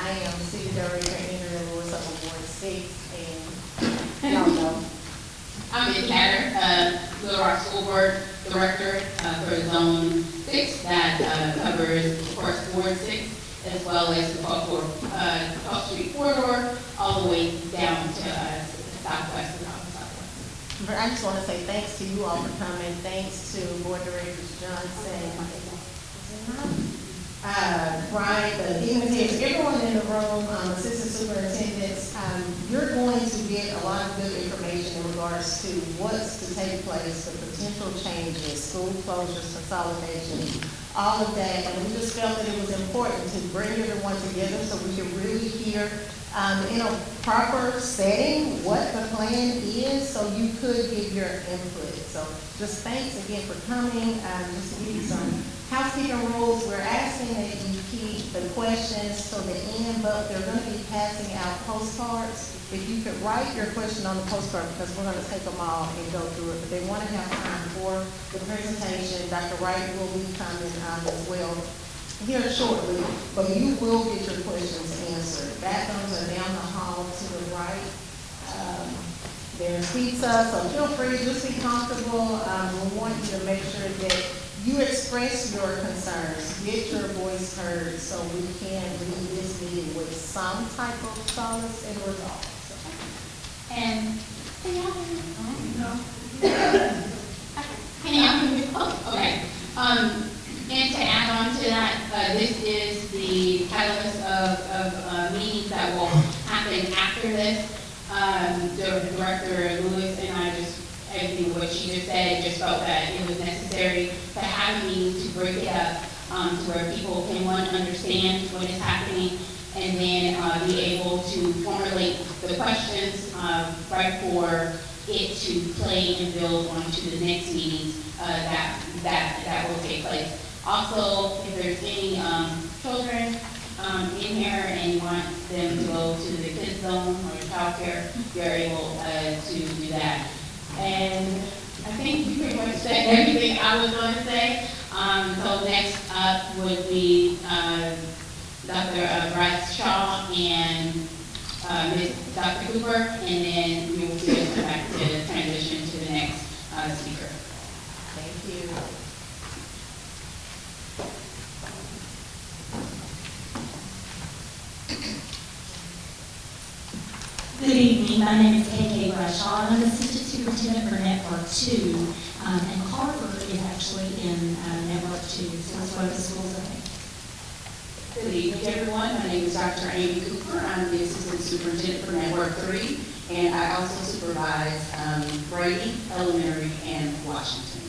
I am City Director Interim Lewis of Ward 6, and y'all know. I'm Ms. Hatter, Little Rock School Board Director for Zone 6 that covers, of course, Ward 6, as well as the Cross Street corridor, all the way down to southwest and southwest. But I just want to say thanks to you all for coming. Thanks to Board Directors Johnson, Brian, the dignitaries, everyone in the room, assistant superintendents. You're going to get a lot of good information in regards to what's to take place, the potential changes, school closures, consolidation, all of that. And we just felt that it was important to bring everyone together so we could really hear in a proper setting what the plan is, so you could give your input. So just thanks again for coming. Just to give you some housekeeping rules, we're asking that you keep the questions till the end, but they're going to be passing out postcards. If you could write your question on the postcard, because we're going to take them all and go through it, but they want to have time for the presentation. Dr. Wright will be coming as well here shortly, but you will get your questions answered. Bathrooms are down the hall to the right. There's pizza, so feel free, just be comfortable. We want you to make sure that you express your concerns, get your voice heard, so we can leave this meeting with some type of solace and resolve. And can y'all hear me? Can y'all hear me? Oh, okay. And to add on to that, this is the catalyst of meetings that will happen after this. The Director Lewis and I just, everything what she just said, just felt that it was necessary to have a meeting to break it up to where people can, one, understand what is happening, and then be able to formulate the questions right for it to play and build onto the next meetings that will take place. Also, if there's any children in here and you want them to go to the kids zone or child care, you're able to do that. And I think you pretty much said everything I was going to say. So next up would be Dr. Bryce Shaw and Dr. Cooper, and then we will see us come back to transition to the next speaker. Thank you. Good evening. My name is K.K. Bradshaw. I'm an assistant superintendent for Network 2, and Carver is actually in Network 2, so it's one of the schools I think. Good evening, everyone. My name is Dr. Amy Cooper. I'm the assistant superintendent for Network 3, and I also supervise Brady, Elementary, and Washington.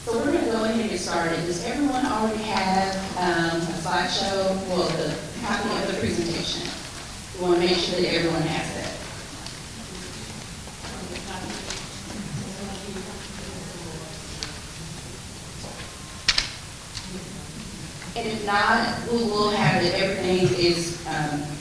So we're going to go ahead and get started. Does everyone already have a slideshow? Well, the copy of the presentation. We want to make sure that everyone has that. And if not, we will have it. Everything is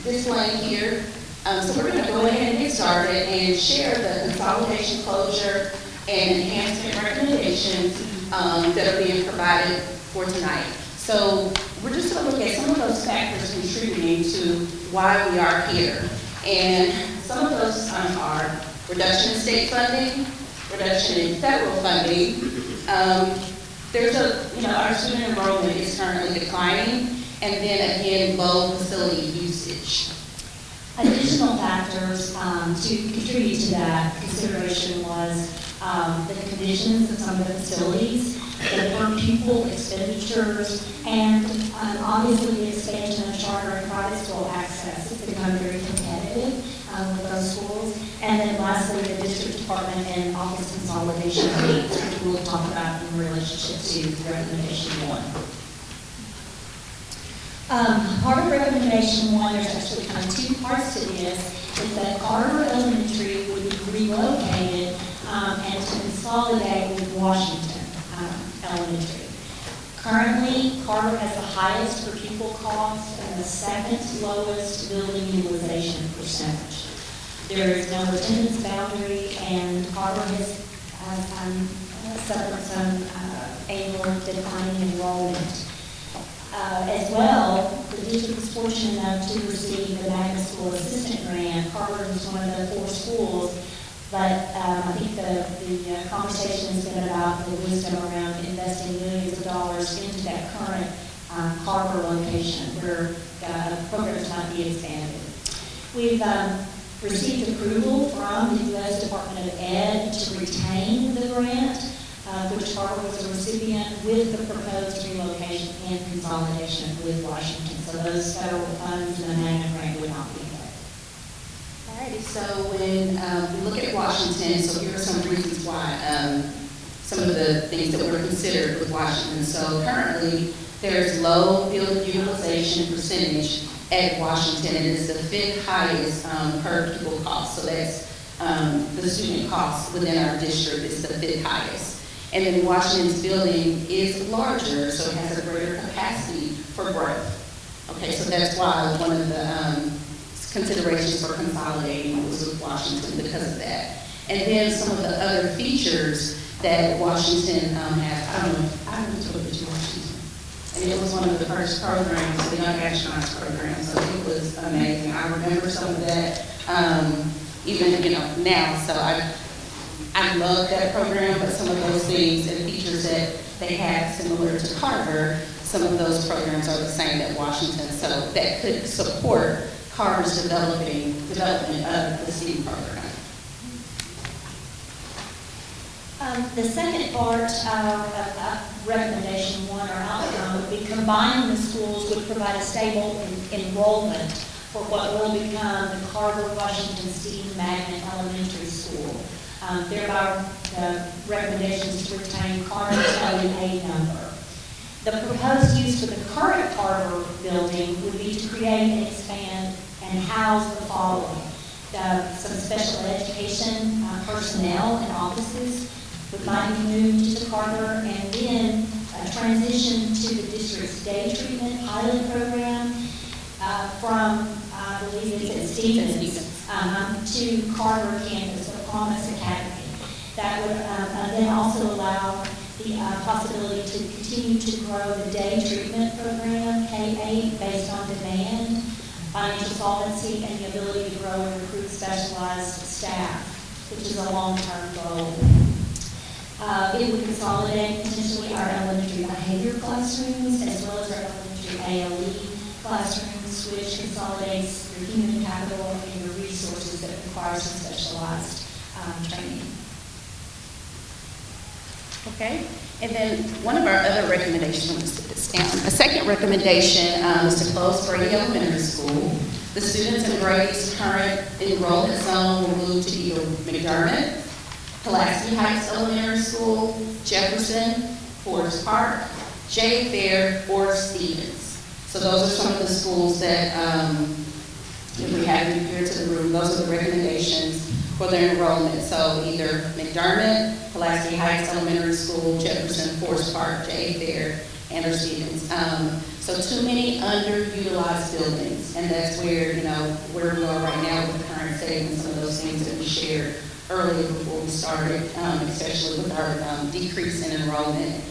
displayed here. So we're going to go ahead and get started and share the consolidation closure and enhancement recommendations that are being provided for tonight. So we're just going to look at some of those factors contributing to why we are here. And some of those are reduction in state funding, reduction in federal funding. There's our student enrollment is currently declining, and then again, low facility usage. Additional factors to contribute to that consideration was the conditions of some of the facilities, the per pupil expenditures, and obviously the expansion of charter and private school access has become very competitive with those schools. And then lastly, the district department and office consolidation needs, which we'll talk about in relationship to recommendation 1. Part of recommendation 1, there's actually kind of 2 parts to this, is that Carver Elementary would be relocated and to consolidate with Washington Elementary. Currently, Carver has the highest per pupil cost and the second lowest building utilization percentage. There is no attendance boundary, and Carver has suffered some annual declining enrollment. As well, the district's fortunate enough to receive the Magnet School Assistant Grant. Harvard was one of the 4 schools, but I think the conversation has been about the wisdom around investing millions of dollars into that current Carver location where programs might be expanded. We've received approval from the U.S. Department of Ed to retain the grant, which Carver was a recipient, with the proposed relocation and consolidation with Washington. So those federal funds in the Magnet grant would not be affected. Alrighty, so when we look at Washington, so here are some reasons why, some of the things that were considered with Washington. So currently, there's low building utilization percentage at Washington, and it's the 5th highest per pupil cost. So that's the student cost within our district is the 5th highest. And then Washington's building is larger, so it has a greater capacity for growth. Okay, so that's why one of the considerations for consolidating was with Washington because of that. And then some of the other features that Washington has, I haven't told you Washington. And it was one of the first programs, the Young Astronauts program, so it was amazing. I remember some of that, even, now, so I love that program, but some of those things and features that they have similar to Carver, some of those programs are the same at Washington, so that could support Carver's development of the STEAM program. The second part of recommendation 1 or outcome would be combining the schools would provide a stable enrollment for what will become the Carver Washington STEAM Magnet Elementary School. Thereby, the recommendations to retain Carver's LEA number. The proposed use for the current Carver building would be to create and expand and house the following. Some special education personnel and offices might be moved to the Carver, and then transition to the district's day treatment pilot program from, I believe it's at Stevens, to Carver campus, the Promise Academy. That would then also allow the possibility to continue to grow the day treatment program, K-8, based on demand, financial solvency, and the ability to grow and recruit specialized staff, which is a long-term goal. It would consolidate potentially our elementary behavior classrooms as well as our elementary ALE classrooms, which consolidates your human capital and your resources that require some specialized training. Okay, and then one of our other recommendations, let's put this down. A second recommendation is to close Brady Elementary School. The students in Brady's current enrollment zone will move to either McDermott, Pulaski Heights Elementary School, Jefferson, Forest Park, J. Fair, or Stevens. So those are some of the schools that, if we have you here to the room, those are the recommendations for their enrollment. So either McDermott, Pulaski Heights Elementary School, Jefferson, Forest Park, J. Fair, and or Stevens. So too many underutilized buildings, and that's where, where we are right now with the current state and some of those things that we shared earlier before we started, especially with our decrease in enrollment.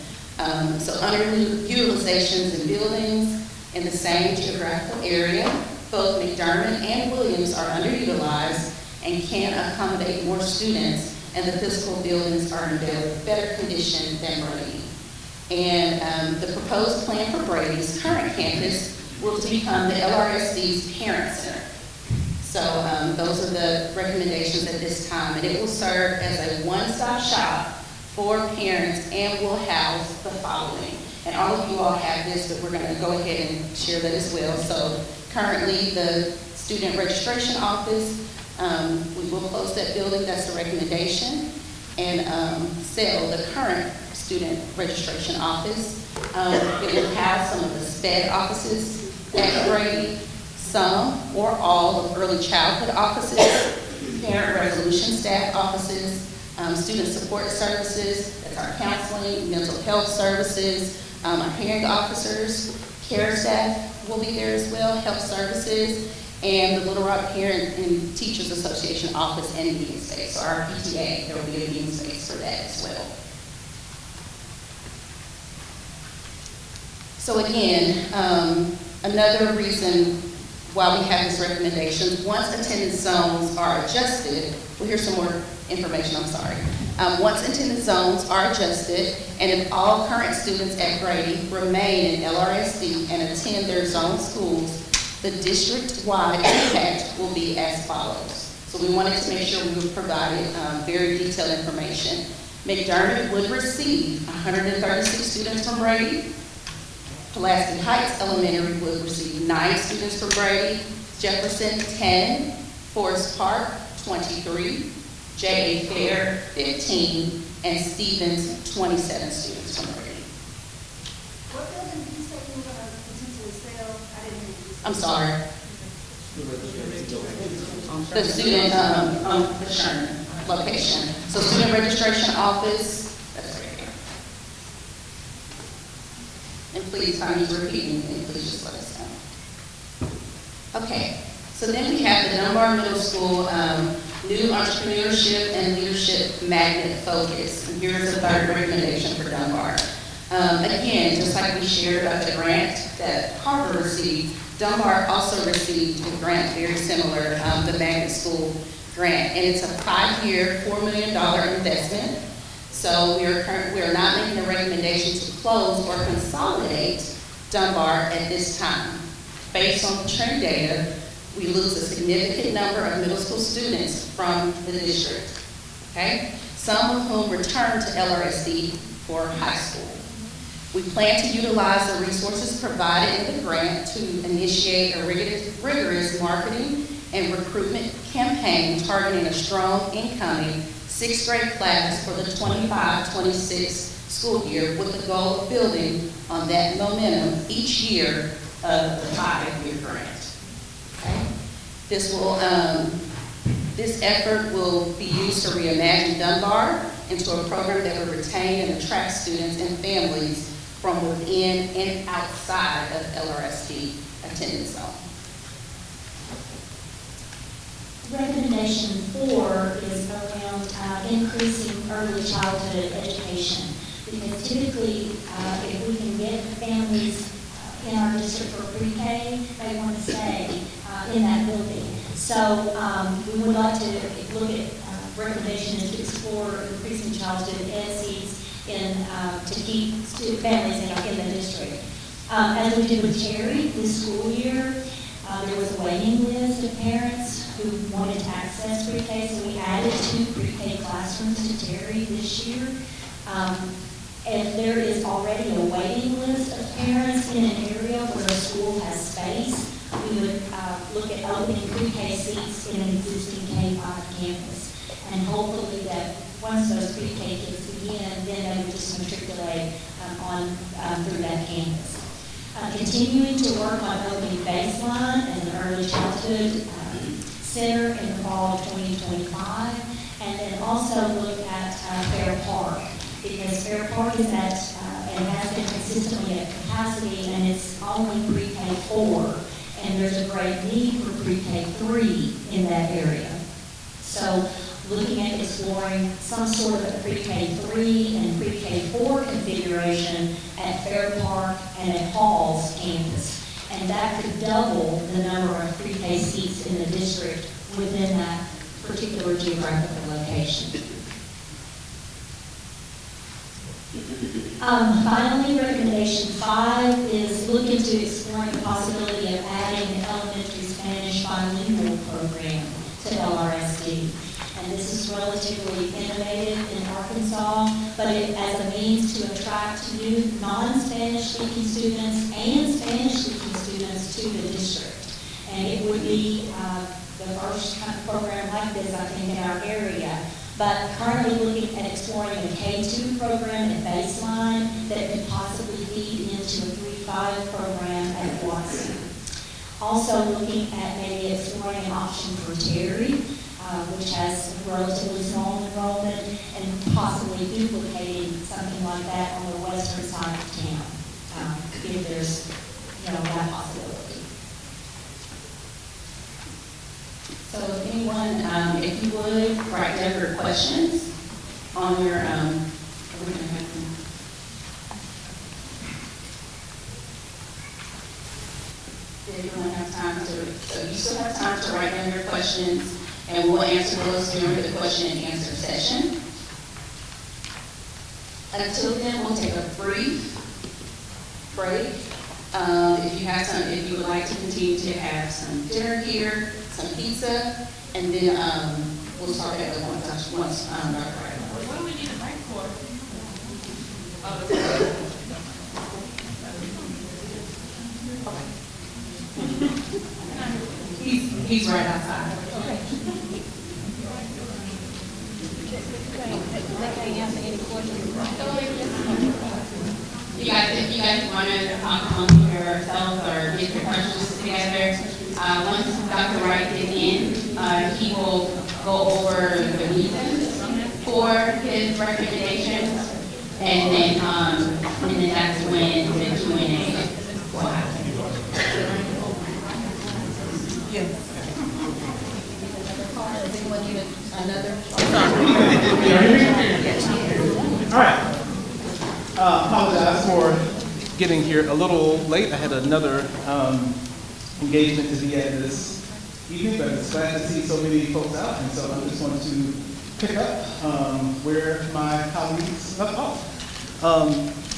So underutilizations in buildings in the same geographical area, both McDermott and Williams are underutilized and can accommodate more students, and the physical buildings are in better condition than Brady. And the proposed plan for Brady's current campus will become the LRSD's parent center. So those are the recommendations at this time, and it will serve as a one-stop shop for parents and will house the following. And all of you all have this, but we're going to go ahead and share that as well. So currently the student registration office, we will close that building, that's the recommendation, and sell the current student registration office. It will have some of the SPED offices at Brady, some or all of early childhood offices, parent resolution staff offices, student support services, that's our counseling, mental health services, our hearing officers, care staff will be there as well, health services, and the Little Rock Parent and Teachers Association office and meeting space. So our PTA, there will be a meeting space for that as well. So again, Another reason why we have this recommendation, once attendance zones are adjusted, well, here's some more information, I'm sorry. Once attendance zones are adjusted, and if all current students at Grady remain in LRSD and attend their zone schools, the district-wide impact will be as follows. So we wanted to make sure we provided very detailed information. McDermott would receive 136 students from Brady. Pulaski Heights Elementary would receive 9 students from Brady. Jefferson, 10. Forest Park, 23. J.A. Fair, 15. And Stevens, 27 students from Brady. What building did you say you were going to potentially sell? I didn't hear you. I'm sorry. The student, the Sherman location. So student registration office, that's right here. And please, if I'm repeating, please just let us know. Okay, so then we have the Dunbar Middle School new entrepreneurship and leadership magnet focus. And here's the third recommendation for Dunbar. Again, just like we shared about the grant that Harvard received, Dunbar also received a grant very similar, the magnet school grant, and it's a 5-year, $4 million investment. So we are not making a recommendation to close or consolidate Dunbar at this time. Based on the trend data, we lose a significant number of middle school students from the district, okay? Some of whom return to LRSD for high school. We plan to utilize the resources provided in the grant to initiate a rigorous marketing and recruitment campaign targeting a strong incoming 6th grade class for the 25-26 school year, with the goal of building on that momentum each year of the 5-year grant. Okay? This effort will be used to reimagine Dunbar into a program that will retain and attract students and families from within and outside of LRSD attendance zone. Recommendation 4 is around increasing early childhood education. Because typically, if we can get families in our district for pre-K, they want to stay in that building. So we would like to look at recommendations to explore increasing childhood ed seats to keep families in the district. As we did with Terry this school year, there was a waiting list of parents who wanted to access pre-K, so we added 2 pre-K classrooms to Terry this year. If there is already a waiting list of parents in an area where a school has space, we would look at opening pre-K seats in an existing K-5 campus. And hopefully that once those pre-K kids begin, then they would just matriculate through that campus. Continuing to work on opening Baseline as an early childhood center in the fall of 2025, and then also look at Fair Park, because Fair Park is at, and has been consistently at capacity, and it's only pre-K 4, and there's a great need for pre-K 3 in that area. So looking at exploring some sort of a pre-K 3 and pre-K 4 configuration at Fair Park and at Hall's campus. And that could double the number of pre-K seats in the district within that particular geographical location. Finally, recommendation 5 is look into exploring the possibility of adding an elementary Spanish bilingual program to LRSD. And this is relatively innovative in Arkansas, but as a means to attract new non-Spanish speaking students and Spanish speaking students to the district. And it would be the first kind of program like this, I think, in our area. But currently looking at exploring a K-2 program at Baseline that could possibly feed into a 3-5 program at Watson. Also looking at maybe exploring an option for Terry, which has relatively small enrollment, and possibly duplicating something like that on the western side of town, if there's, that possibility. So if anyone, if you would, write down your questions on your, have time to, so you still have time to write down your questions, and we'll answer those during the question and answer session. Until then, we'll take a brief break. If you would like to continue to have some dinner here, some pizza, and then, we'll start at the once, Dr. Wright. What do we need a break for? He's right outside. If you guys want to talk among yourselves or get your questions together, once Dr. Wright gets in, he will go over the reasons for his recommendations, and then that's when the Q&A will happen. All right. Apologize for getting here a little late. I had another engagement to be at this evening, but it's glad to see so many folks out, and so I just want to pick up where my colleagues left off.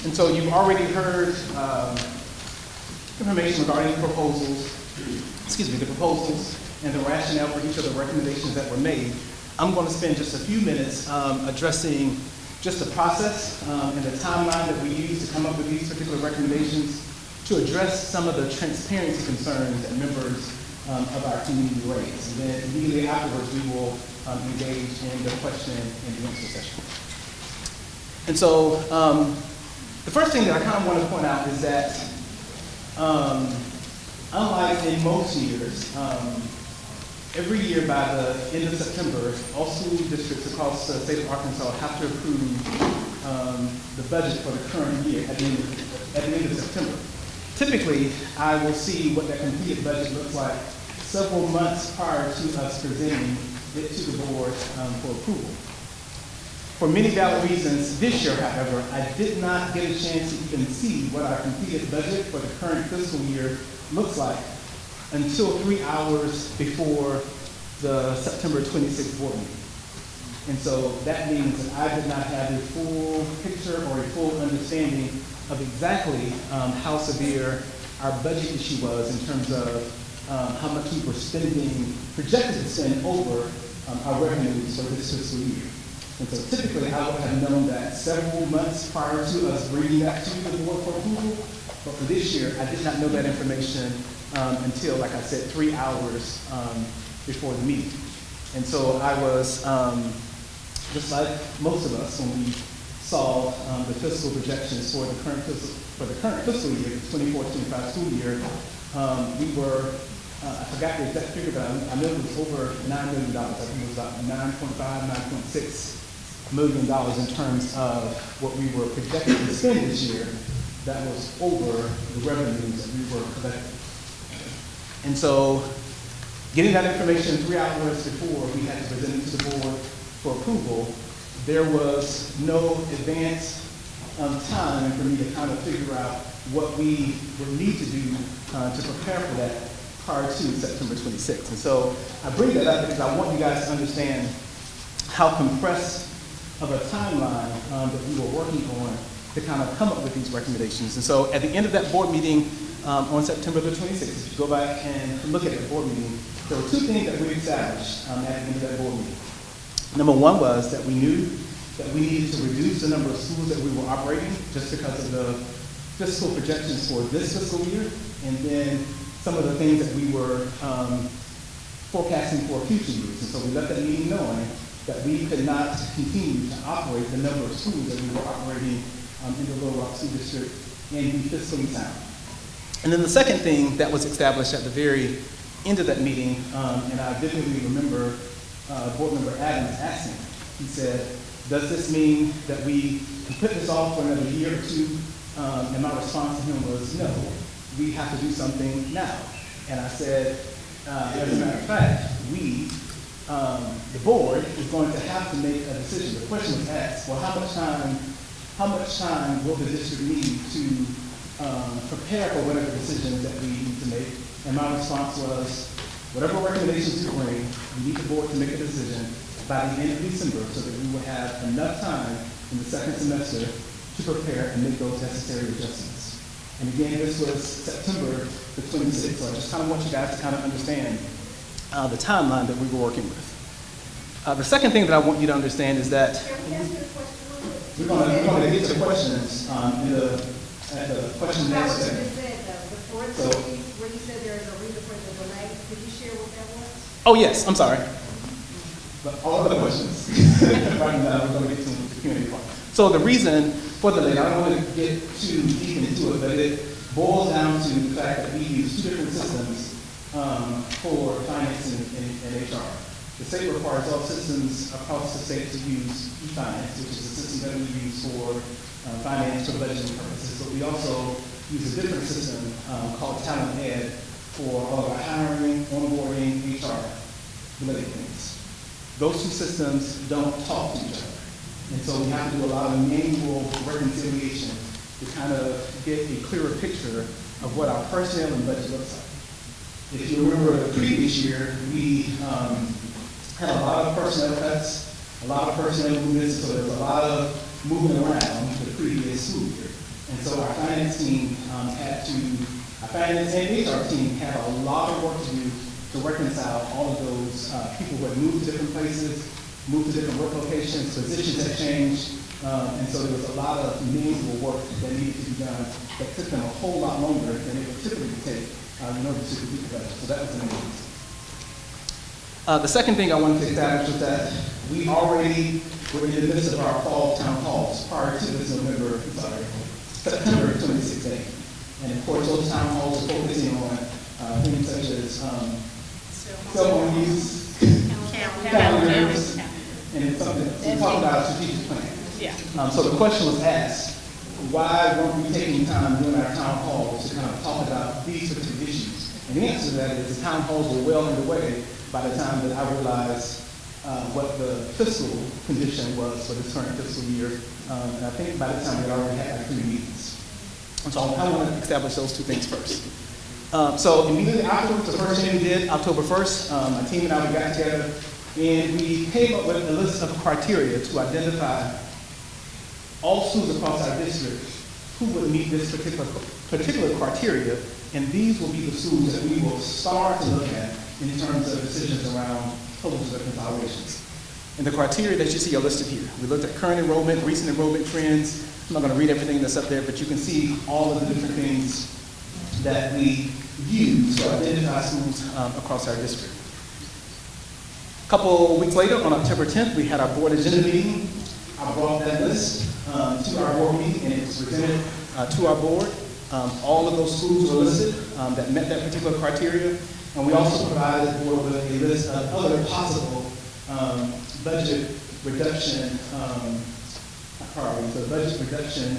And so you've already heard information regarding the proposals and the rationale for each of the recommendations that were made. I'm going to spend just a few minutes addressing just the process and the timeline that we use to come up with these particular recommendations to address some of the transparency concerns that members of our community raise. And then immediately afterwards, we will engage in the question and the answer session. And so the first thing that I kind of want to point out is that unlike in most years, every year by the end of September, all school districts across the state of Arkansas have to approve the budget for the current year at the end of September. Typically, I will see what that completed budget looks like several months prior to us presenting it to the board for approval. For many valid reasons, this year, however, I did not get a chance to even see what our completed budget for the current fiscal year looks like until 3 hours before the September 26th board meeting. And so that means that I did not have a full picture or a full understanding of exactly how severe our budget issue was in terms of how much we were spending, projected to spend over our revenues for this fiscal year. And so typically I would have known that several months prior to us bringing that to the board for approval, but for this year, I did not know that information until, like I said, 3 hours before the meeting. And so I was, just like most of us, when we saw the fiscal projections for the current fiscal year, the 24-25 school year, we were, I forgot the exact figure, but I know it was over $9 million. I think it was about $9.5, $9.6 million in terms of what we were projected to spend this year. That was over the revenues that we were collecting. And so getting that information 3 hours before we had to present it to the board for approval, there was no advance time for me to kind of figure out what we would need to do to prepare for that prior to September 26th. And so I bring that up because I want you guys to understand how compressed of a timeline that we were working on to kind of come up with these recommendations. And so at the end of that board meeting on September the 26th, if you go back and look at the board meeting, there were two things that we established at the end of that board meeting. Number one was that we knew that we needed to reduce the number of schools that we were operating just because of the fiscal projections for this fiscal year, and then some of the things that we were forecasting for future years. And so we left that meeting knowing that we could not continue to operate the number of schools that we were operating in the Little Rock School District and be fiscally sound. And then the second thing that was established at the very end of that meeting, and I vividly remember Board Member Adams asking, he said, does this mean that we can put this off for another year or two? And my response to him was, no, we have to do something now. And I said, as a matter of fact, we, the board, is going to have to make a decision. The question was asked, well, how much time will the district need to prepare for whatever decisions that we need to make? And my response was, whatever recommendations you bring, we need the board to make a decision by the end of December so that we will have enough time in the second semester to prepare and make those necessary adjustments. And again, this was September the 26th, so I just kind of want you guys to kind of understand the timeline that we were working with. The second thing that I want you to understand is that Can we ask you a question real quick? we're going to get to the questions at the question About next what you segment. just said, though, the parentheses, where you said there's a reason for the delay, could you share what that was? Oh, yes, I'm sorry. But all other questions. Right now, we're going to get to the community part. So the reason for the delay, I don't want to get too deep into it, but it boils down to the fact that we use two different systems for finance and HR. The state requires all systems across the state to use e-finance, which is a system that we use for finance for budgeting purposes. But we also use a different system called Talent Ed for all of our hiring, onboarding, HR related things. Those two systems don't talk to each other. And so we have to do a lot of manual reconciliation to kind of get a clearer picture of what our personnel and budget looks like. If you remember the previous year, we had a lot of personnel cuts, a lot of personnel movements, so there was a lot of moving around the previous school year. And so our finance team our finance and HR team had a lot of work to do to reconcile all of those people who had moved to different places, moved to different work locations, positions had changed, and so there was a lot of manual work that needed to be done that took them a whole lot longer than it would typically take in order to complete the budget. So that was the main reason. The second thing I wanted to establish was that we already were in the midst of our fall town halls prior to this September 26th day. And of course, those town halls are focusing on things such as cell phone use, calendars, and something else. We talked about a strategic plan. Yeah. So the question was asked, why weren't we taking time during our town halls to kind of talk about these particular issues? And the answer to that is the town halls were well underway by the time that I realized what the fiscal condition was for this current fiscal year. And I think by the time we already had our 3 meetings. And so I want to establish those two things first. So immediately afterwards, the first thing we did, October 1st, my team and I, we got together and we came up with a list of criteria to identify all schools across our district who would meet this particular criteria, and these will be the schools that we will start to look at in terms of decisions around closures or consolidations. And the criteria that you see are listed here. We looked at current enrollment, recent enrollment trends. I'm not going to read everything that's up there, but you can see all of the different things that we use to identify schools across our district. A couple weeks later, on October 10th, we had our board agenda meeting. I brought that list to our board meeting, and it was presented to our board. All of those schools were listed that met that particular criteria, and we also provided the board with a list of other possible budget reduction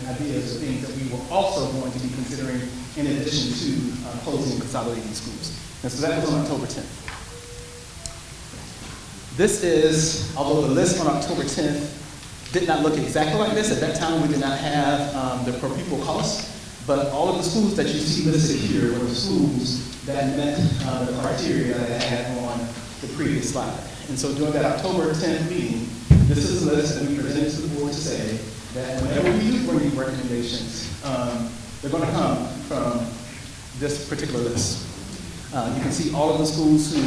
ideas or things that we were also going to be considering in addition to closing and consolidating schools. And so that was on October 10th. This is, although the list on October 10th did not look exactly like this. At that time, we did not have the per pupil cost, but all of the schools that you see listed here were the schools that met the criteria that I had on the previous slide. And so during that October 10th meeting, this is a list that we presented to the board to say that whenever we do bring these recommendations, they're going to come from this particular list. You can see all of the schools who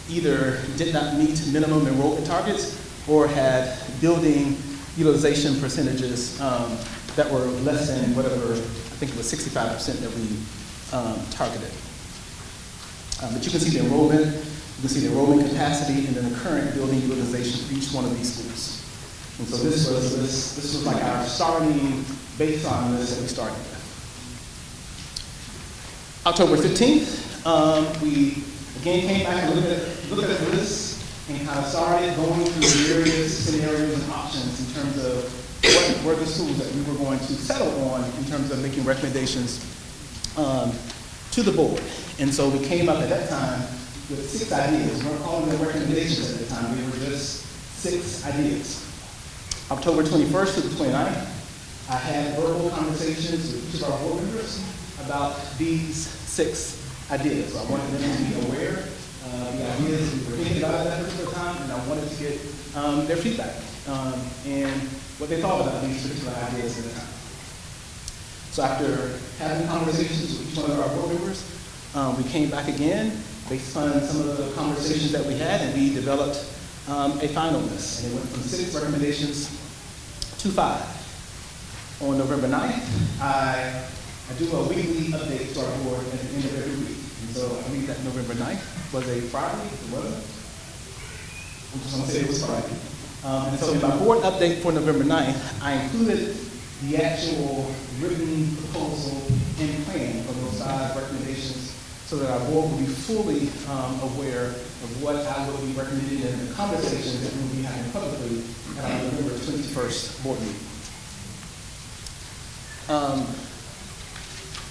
either did not meet minimum enrollment targets or had building utilization percentages that were less than whatever, I think it was 65% that we targeted. But you can see the enrollment, you can see the enrollment capacity, and then the current building utilization for each one of these schools. And so this was like our starting baseline list that we started with. October 15th, we again came back and looked at the list and kind of started going through various scenarios and options in terms of what were the schools that we were going to settle on in terms of making recommendations to the board. And so we came up at that time with 6 ideas. We weren't calling them recommendations at the time. They were just 6 ideas. October 21st to the 29th, I had verbal conversations with each of our board members about these 6 ideas. So I wanted them to be aware of the ideas we were thinking about at that particular time, and I wanted to get their feedback and what they thought about these particular ideas at the time. So after having conversations with each one of our board members, we came back again based on some of the conversations that we had, and we developed a final list. And it went from 6 recommendations to 5. On November 9th, I do a weekly update to our board at the end of every week. And so I believe that November 9th was a Friday, it wasn't? I'm just gonna say it was Friday. And so in my board update for November 9th, I included the actual written proposal and plan for those 5 recommendations so that our board will be fully aware of what I will be recommending in the conversations that we will be having publicly at our November 21st board meeting.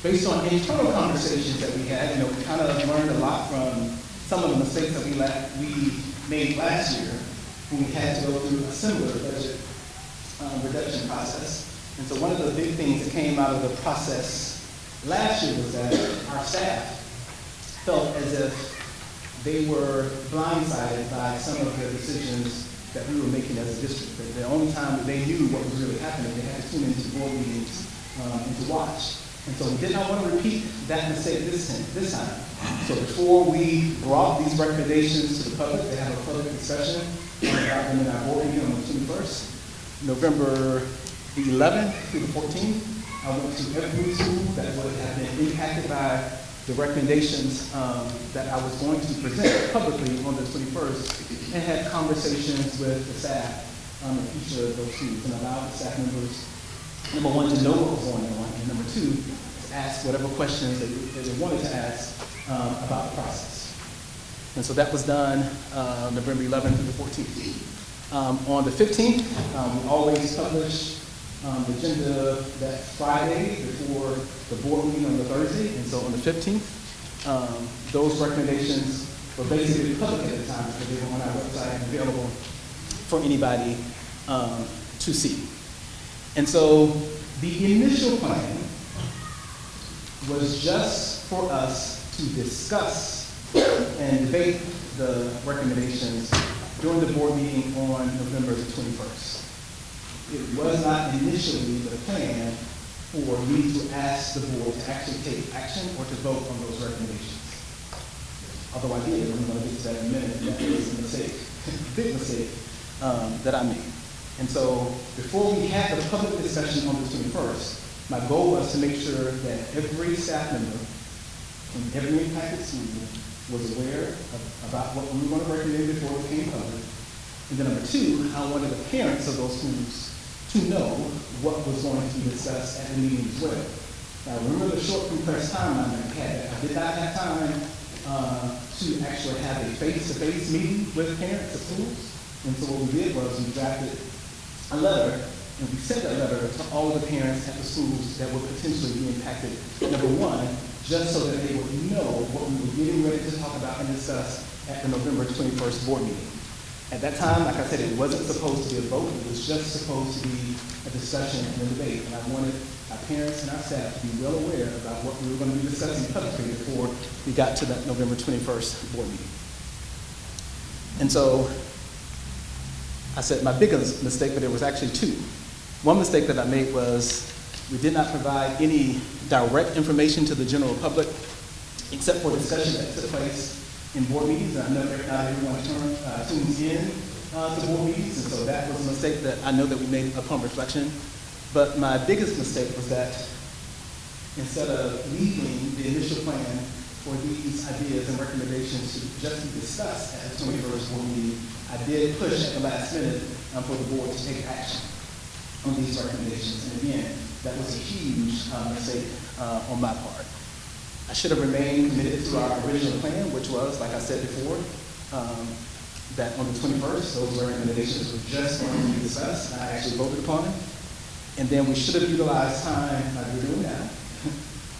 Based on internal conversations that we had, we kind of learned a lot from some of the mistakes that we made last year when we had to go through a similar budget reduction process. And so one of the big things that came out of the process last year was that our staff felt as if they were blindsided by some of the decisions that we were making as a district. That the only time that they knew what was really happening, they had to tune into board meetings and to watch. And so we did not want to repeat that mistake this time. So before we brought these recommendations to the public, they have a public discussion about them in our board meeting on the 21st. November the 11th through the 14th, I went to every school that would have been impacted by the recommendations that I was going to present publicly on the 21st, and had conversations with the staff of each of those schools and allowed the staff members, number one, to know what was going on, and number two, to ask whatever questions that they wanted to ask about the process. And so that was done November 11th through the 14th. On the 15th, we always publish the agenda that Friday before the board meeting on the Thursday. And so on the 15th, those recommendations were basically public at the time because they were on our website and available for anybody to see. And so the initial plan was just for us to discuss and debate the recommendations during the board meeting on November the 21st. It was not initially the plan for me to ask the board to actually take action or to vote on those recommendations. Although I did, I'm going to get to that in a minute, that was a mistake, big mistake that I made. And so before we had the public discussion on the 21st, my goal was to make sure that every staff member in every impacted school was aware about what we were going to recommend before it became public. And then number two, I wanted the parents of those schools to know what was going to be discussed at the meeting as well. Now remember the short compressed timeline that we had. I did not have time to actually have a face-to-face meeting with parents of schools. And so what we did was we drafted a letter, and we sent that letter to all of the parents at the schools that would potentially be impacted. Number one, just so that they would know what we were getting ready to talk about and discuss at the November 21st board meeting. At that time, like I said, it wasn't supposed to be a vote. It was just supposed to be a discussion and a debate. And I wanted our parents and our staff to be well aware about what we were going to be discussing publicly before we got to that November 21st board meeting. And so I said my biggest mistake, but there was actually two. One mistake that I made was we did not provide any direct information to the general public, except for discussion that took place in board meetings. And I know not everyone tunes in to board meetings, and so that was a mistake that I know that we made upon reflection. But my biggest mistake was that instead of leaving the initial plan for these ideas and recommendations to just be discussed at the 21st board meeting, I did push at the last minute for the board to take action on these recommendations. And again, that was a huge mistake on my part. I should have remained committed to our original plan, which was, like I said before, that on the 21st, those recommendations were just going to be discussed, and I actually voted upon them. And then we should have utilized time, like we're doing now,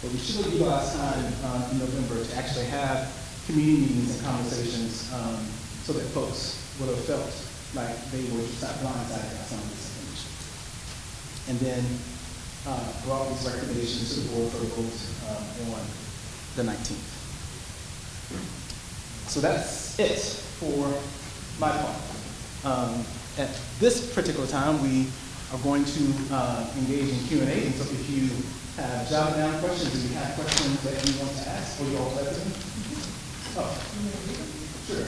but we should have utilized time in November to actually have community meetings and conversations so that folks would have felt like they were just not blindsided by some of this information. And then brought these recommendations to the board for a vote on the 19th. So that's it for my part. At this particular time, we are going to engage in Q&A. And so if you have jotted down questions, if you have questions that you want to ask, or you all like them? Oh, sure.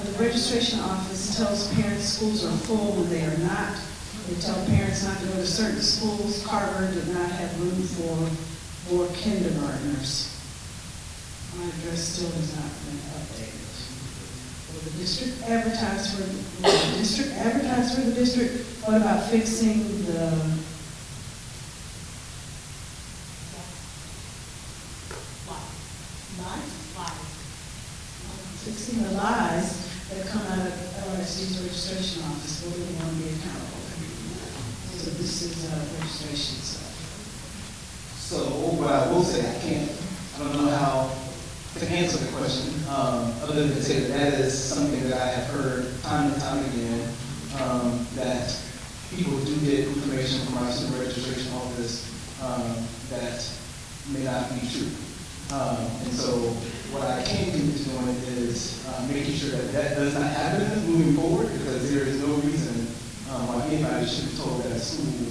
The registration office tells parents schools are full when they are not. They tell parents not to go to certain schools. Carver did not have room for more kindergartners. My address still has not been updated. Will the district advertise for the district? What about fixing the lies that come out of LRSD's registration office? Will they want to be accountable? So this is registration stuff. So what I will say, I don't know how to answer the question, other than to say that is something that I have heard time and time again, that people do get information from our student registration office that may not be true. And so what I can commit to doing is making sure that that does not happen moving forward, because there is no reason why anybody should be told that a school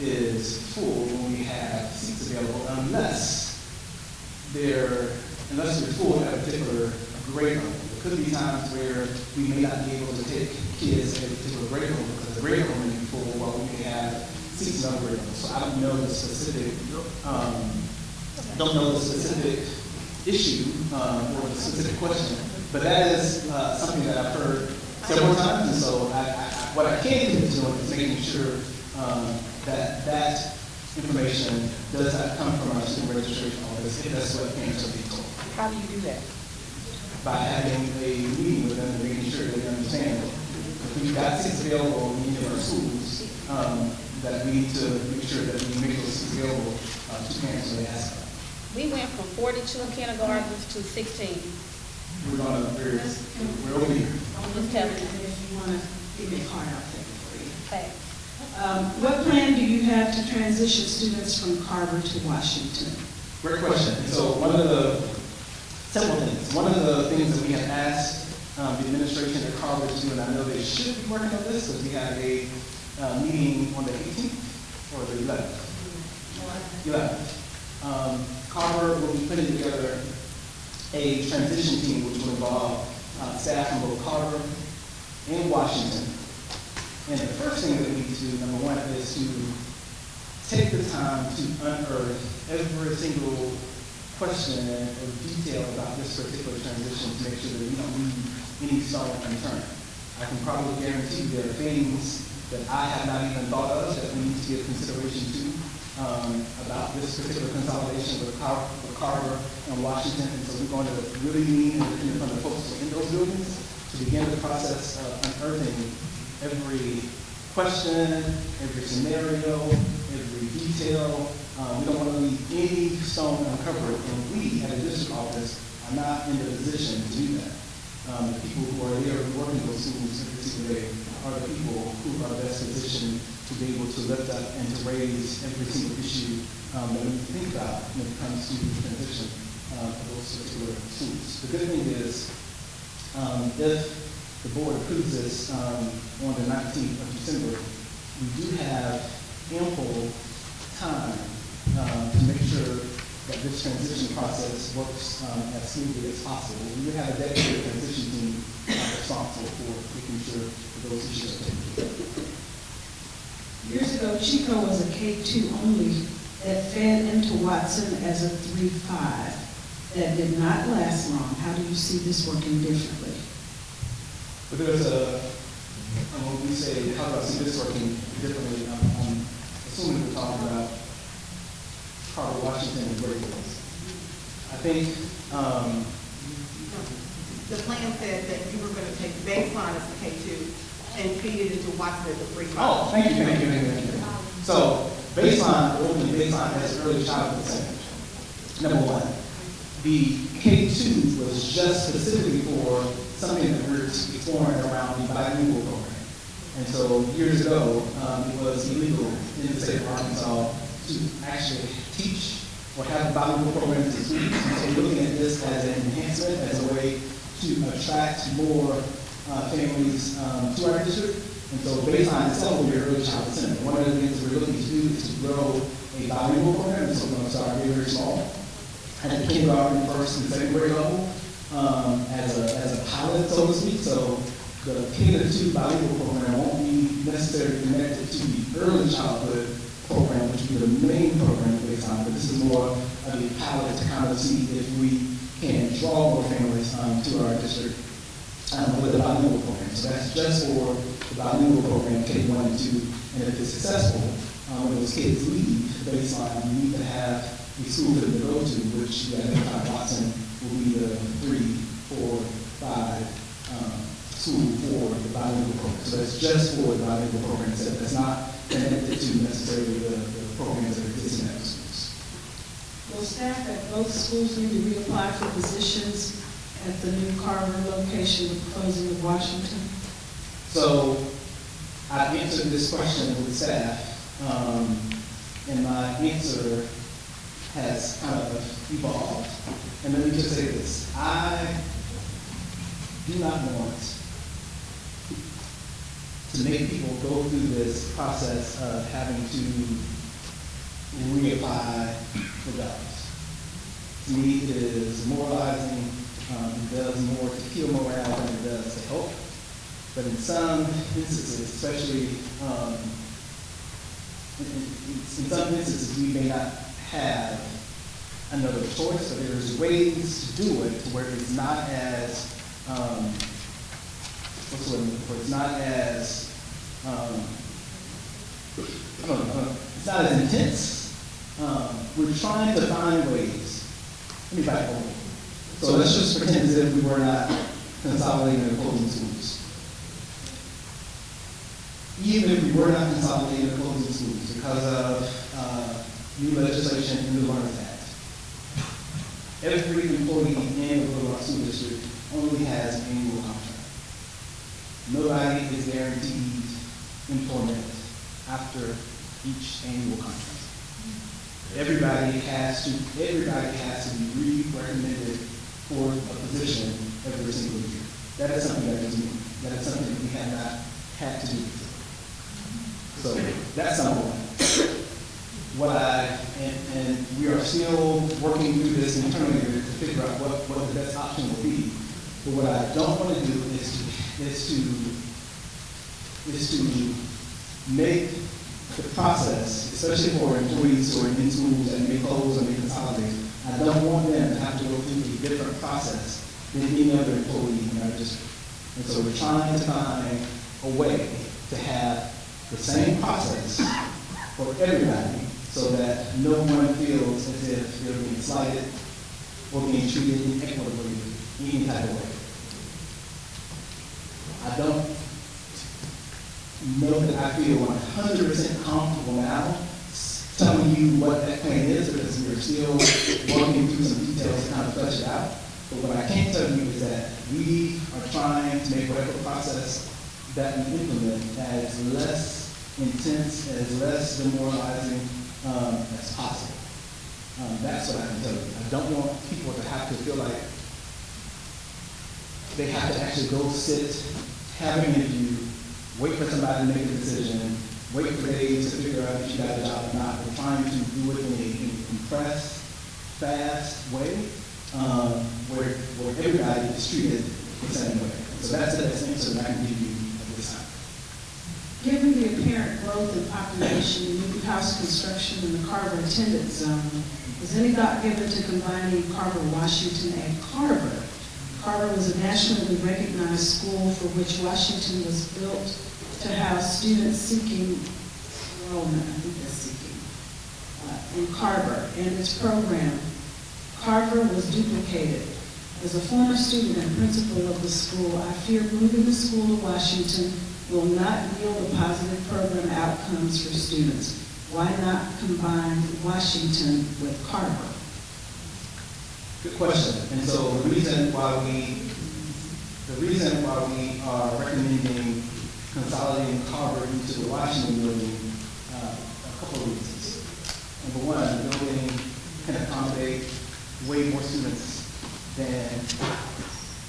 is full when we have seats available, unless we're full at a particular grade level. There could be times where we may not be able to take kids at a particular grade level because the grade level may be full while we may have seats in other grade levels. So I don't know the specific issue or the specific question, but that is something that I've heard several times, and so what I can do is making sure that information does not come from our student registration office, if that's what parents are being told. How do you do that? By having a meeting with them and making sure they understand that if we've got seats available in any of our schools, that we need to make sure that we make those seats available to parents when they ask them. We went from 42 kindergartners to 16. We're over here. I'm just telling you, if you want to give me a card, I'll take it for you. Thanks. What plan do you have to transition students from Carver to Washington? Great question. So several things. One of the things that we have asked the administration at Carver to do, and I know they should be working on this, because we have a meeting on the 18th or the 11th. 11th. Carver will be putting together a transition team which will involve staff from both Carver and Washington. And the first thing that we need to do, number one, is to take the time to unearth every single question or detail about this particular transition to make sure that we don't leave any stone unturned. I can probably guarantee there are things that I have not even thought of that we need to give consideration to about this particular consolidation with Carver and Washington. And so we're going to really lean in from the folks who are in those buildings to begin the process of unearthing every question, every scenario, every detail. We don't want to leave any stone uncovered, and we at the district office are not in the position to do that. The people who are there working those schools in particular are the people who are best positioned to be able to lift up and to raise every single issue that we think about when it comes to the transition for those particular schools. The good thing is, if the board approves this on the 19th of December, we do have ample time to make sure that this transition process works as smoothly as possible. We have a dedicated transition team responsible for making sure that those issues are taken care of. Years ago, Chico was a K-2 only that fed into Watson as a 3-5. That did not last long. How do you see this working differently? But there's when we say, how do I see this working differently, I'm assuming we're talking about Carver, Washington, and Great Falls. I think The plan said that you were going to take baseline as a K2 and feed it into Watson as a 3-5. Oh, thank you. So, baseline, we're opening baseline as early childhood percentage. Number one. The K2 was just specifically for something that we're exploring around the bilingual program. And so years ago, it was illegal in the state of Arkansas to actually teach or have bilingual programs in schools. And so we're looking at this as an enhancement, as a way to attract more families to our district. And so baseline itself will be early childhood center. One of the things we're looking to do is to grow a bilingual program, and so we're going to start very, very small. At the kindergarten, first and second grade level, as a pilot, so to speak. So the K-2 bilingual program won't be necessarily connected to the early childhood program, which will be the main program based on, but this is more of a pilot to kind of see if we can draw more families to our district with the bilingual program. So that's just for the bilingual program, K1 and 2, and if it's successful, when those kids leave the baseline, we need to have a school for them to go to, which Watson will be the 3, 4, 5 school for the bilingual program. So that's just for the bilingual program itself. That's not connected to necessarily the programs that are existing at the schools. Will staff at both schools need to reapply for positions at the new Carver location with the closing of Washington? So I answered this question with staff, and my answer has kind of evolved. And let me just say this. I do not want to make people go through this process of having to reapply for jobs. To me, it is moralizing. It does more to kill morale than it does to help. But in some instances, especially in some instances, we may not have another choice, but there's ways to do it to where it's not as it's not as it's not as intense. We're trying to find ways. Let me back over. So let's just pretend as if we were not consolidating and closing schools. Even if we were not consolidating and closing schools because of new legislation in the Learners Act, every employee in the Little Rock School District only has an annual contract. Nobody is guaranteed employment after each annual contract. Everybody has to be re-recommended for a position every single year. That is something that is new. That is something that we have not had to do before. So that's number one. And we are still working through this internally to figure out what the best option will be. But what I don't want to do is to make the process, especially for employees who are in schools and may close or may consolidate, I don't want them to have to go through a different process than any other employee in our district. And so we're trying to find a way to have the same process for everybody so that no one feels as if they're being slighted or being treated inequitably in any type of way. I don't know that I feel 100% comfortable now telling you what that plan is because we're still working through some details to kind of flesh it out. But what I can tell you is that we are trying to make whatever process that we implement as less intense, as less demoralizing as possible. That's what I can tell you. I don't want people to have to feel like they have to actually go sit, have an interview, wait for somebody to make a decision, wait for days to figure out if you got a job or not. We're trying to do it in a compressed, fast way where everybody is treated the same way. So that's the best answer that I can give you at this time. Given the apparent growth in population in new house construction in the Carver attendance zone, is any thought given to combining Carver, Washington, and Carver? Carver was a nationally recognized school for which Washington was built to house students seeking enrollment, I think that's seeking, in Carver and its program. Carver was duplicated. As a former student and principal of the school, I fear moving the school to Washington will not yield a positive program outcomes for students. Why not combine Washington with Carver? Good question. And so the reason why we The reason why we are recommending consolidating Carver into the Washington building, a couple of reasons. Number one, the building can accommodate way more students than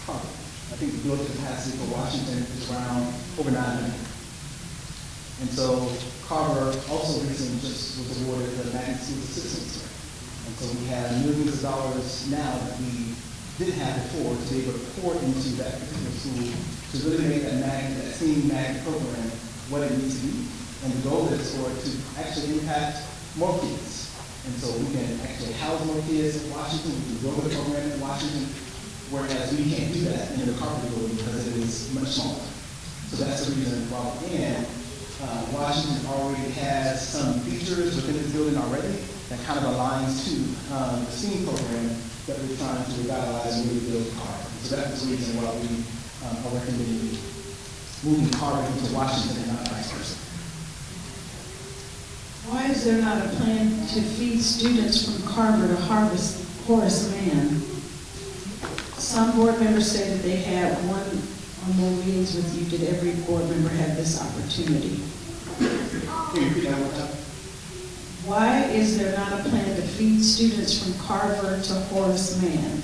Carver. I think the building capacity for Washington is around over 900. And so Carver also recently just was awarded the Magnet School Assistance Grant. And so we have millions of dollars now that we didn't have before to be able to pour into that particular school to really make that magnet, that STEAM magnet program what it needs to be. And the goal is for it to actually impact more kids. And so we can actually house more kids in Washington, we can grow the program in Washington, whereas we can't do that in the Carver building because it is much smaller. So that's the reason why. And Washington already has some features within the building already that kind of aligns to the STEAM program that we're trying to revitalize and really build Carver. So that's the reason why we are recommending moving Carver into Washington and not vice versa. Why is there not a plan to feed students from Carver to Horace Mann? Some board members say that they had one or more meetings with you. Did every board member have this opportunity? Can you repeat that one more time? Why is there not a plan to feed students from Carver to Horace Mann?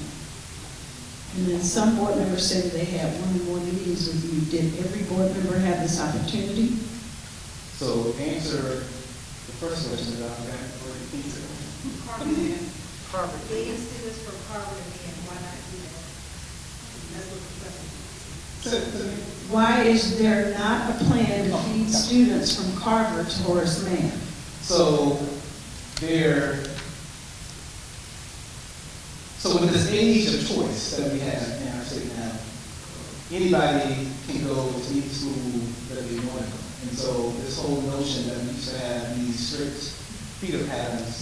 And then some board members say that they had one or more meetings with you. Did every board member have this opportunity? So answer the first question that I got for the teacher. Carver. Getting students from Carver to Mann, why not do that? That's what the question is. Why is there not a plan to feed students from Carver to Horace Mann? So with this age of choice that we have in our state now, anybody can go to any school that they want. And so this whole notion that we used to have these strict feeder patterns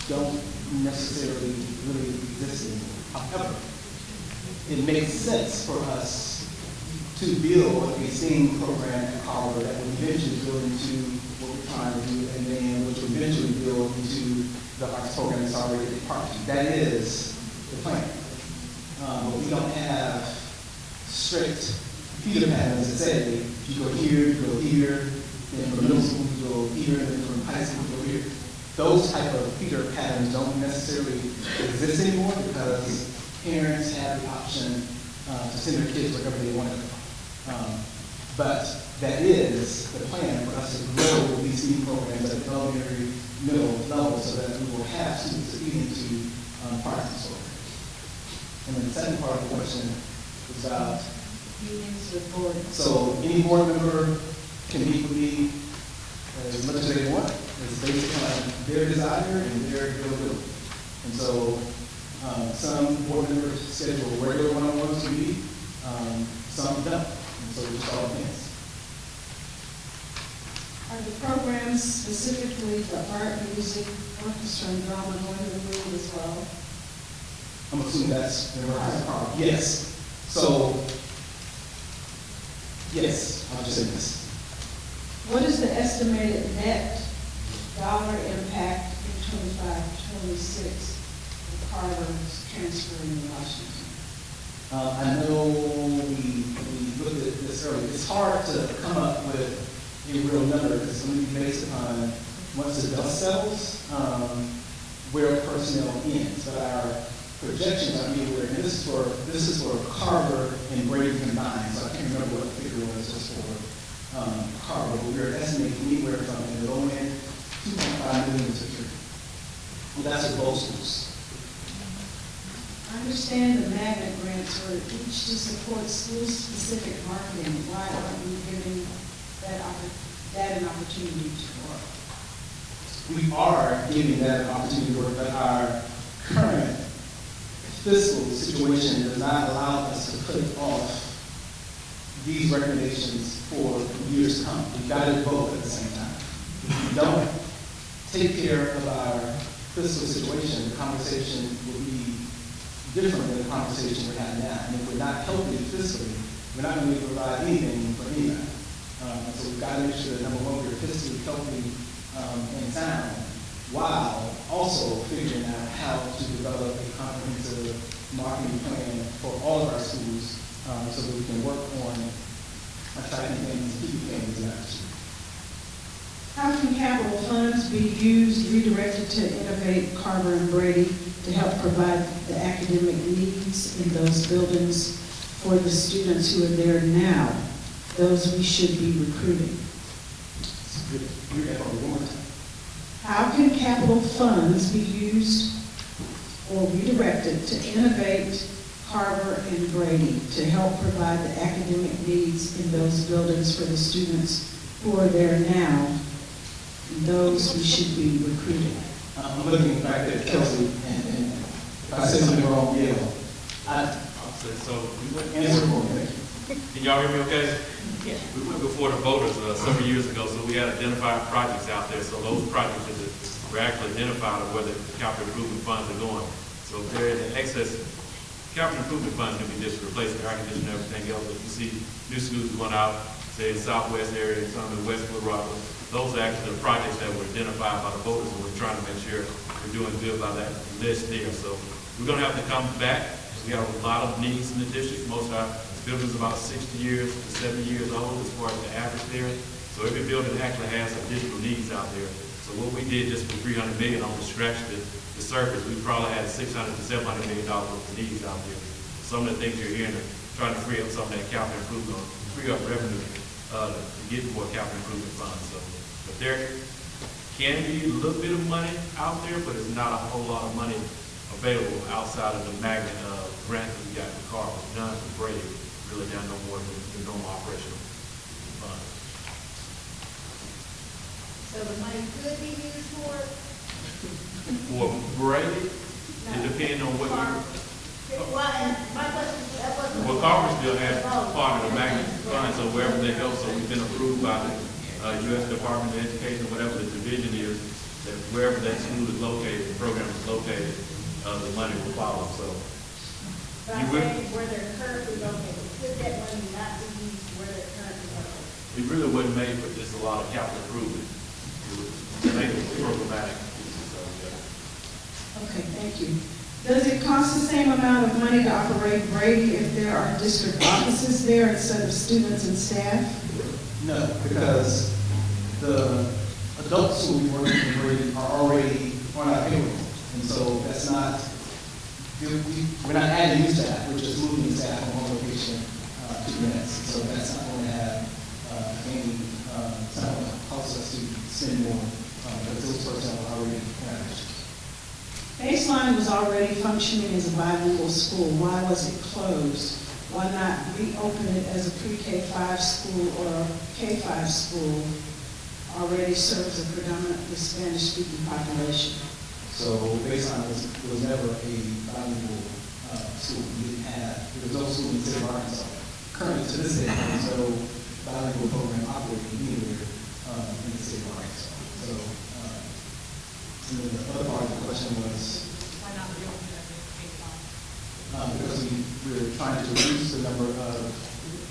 don't necessarily really exist anymore. However, it makes sense for us to build a STEAM program at Carver that will eventually build into what we're trying to do, and then which will eventually build into the arts program that's already at Parkview. That is the plan. But we don't have strict feeder patterns that say, you go here, then from middle school you go here, and then from high school you go here. Those type of feeder patterns don't necessarily exist anymore because parents have the option to send their kids wherever they want to go. But that is the plan for us to grow these STEAM programs at the elementary, middle level so that we will have students to feed into parts and so on. And then the second part of the question is about Meetings with board. so any board member can meet with me as much as they want. It's based on their desire and their availability. And so some board members schedule regular one-on-ones to meet, some don't. And so it just all depends. Are the programs, specifically the art, music, orchestra, and drama, going to move as well? I'm assuming that's in reference to Carver. Yes. So, yes, I'll just say this. What is the estimated net dollar impact in 25-26 of Carver's transferring to Washington? I know we looked at this earlier. It's hard to come up with a real number because it's going to be based upon once the dust settles, where personnel ends. But our projections are anywhere, and this is for Carver and Brady combined. So I can't remember what the figure was just for Carver. But we're estimating anywhere from in the low end 2.5 million to 3. Well, that's for both schools. I understand the magnet grants were each to support school-specific marketing. Why aren't we giving that an opportunity to work? We are giving that an opportunity to work, but our current fiscal situation does not allow us to put off these recommendations for years to come. We've got to do both at the same time. If we don't take care of our fiscal situation, the conversation will be different than the conversation we're having now. And if we're not healthy fiscally, we're not going to be able to provide anything for anybody. So we've got to make sure that, number one, we're fiscally healthy and sound, while also figuring out how to develop a comprehensive marketing plan for all of our schools so that we can work on attracting families and keeping families in our school. How can capital funds be used, redirected to innovate Carver and Brady to help provide the academic needs in those buildings for the students who are there now, those we should be recruiting? Read that one more time. How can capital funds be used or redirected to innovate Carver and Brady to help provide the academic needs in those buildings for the students who are there now, those we should be recruiting? I'm looking back at Kelsey, and if I say something wrong, yeah. I'll say so. We went, Answer for me. can y'all hear me okay? Yeah. We went before the voters several years ago, so we had identified projects out there. So those projects were actually identified of where the capital improvement funds are going. So if they're in the excess, capital improvement funds can be just replacing air conditioning and everything else. If you see new schools going out, say in the southwest area, and some in the west Wood Rock, those are actually the projects that were identified by the voters, and we're trying to make sure we're doing good by that list there. So we're gonna have to come back. We have a lot of needs in the district. Most of our buildings are about 60 years to 70 years old as far as the average there. So every building actually has additional needs out there. So what we did just for $300 million on the stretch, the surface, we probably had $600 to $700 million worth of needs out there. Some of the things you're hearing are trying to free up some of that capital improvement, free up revenue to get more capital improvement funds. So, but there can be a little bit of money out there, but it's not a whole lot of money available outside of the magnet grant that we got for Carver. None for Brady, really done no more than the normal operational funds. So the money could be used for it? For Brady, it depends on what you. Well, and my question, that wasn't. Well, Carver still has part of the magnet fund, so wherever they go, so we've been approved by the U.S. Department of Education, whatever the division is, that wherever that school is located, the program is located, the money will follow, so. But I'm saying where they're currently located, could that money not be used where they're currently located? It really wasn't made for just a lot of capital improvement. It was made for programmatic, so, yeah. Okay, thank you. Does it cost the same amount of money to operate Brady if there are district offices there instead of students and staff? No, because the adults who we work with are already on our payroll. And so that's not, we're not adding new staff, we're just moving staff from one location to the next. So that's not going to have any, it's not going to cost us to spend more, because those personnel are already managed. Baseline was already functioning as a bilingual school. Why was it closed? Why not reopen it as a pre-K-5 school or a K-5 school already serves a predominantly Spanish-speaking population? So Baseline was never a bilingual school. We didn't have, there was no school in the state of Arkansas. Currently to this day, there's no bilingual program operating anywhere in the state of Arkansas. So, and then the other part of the question was, Why not reopen it as a K-5? because we're trying to reduce the number of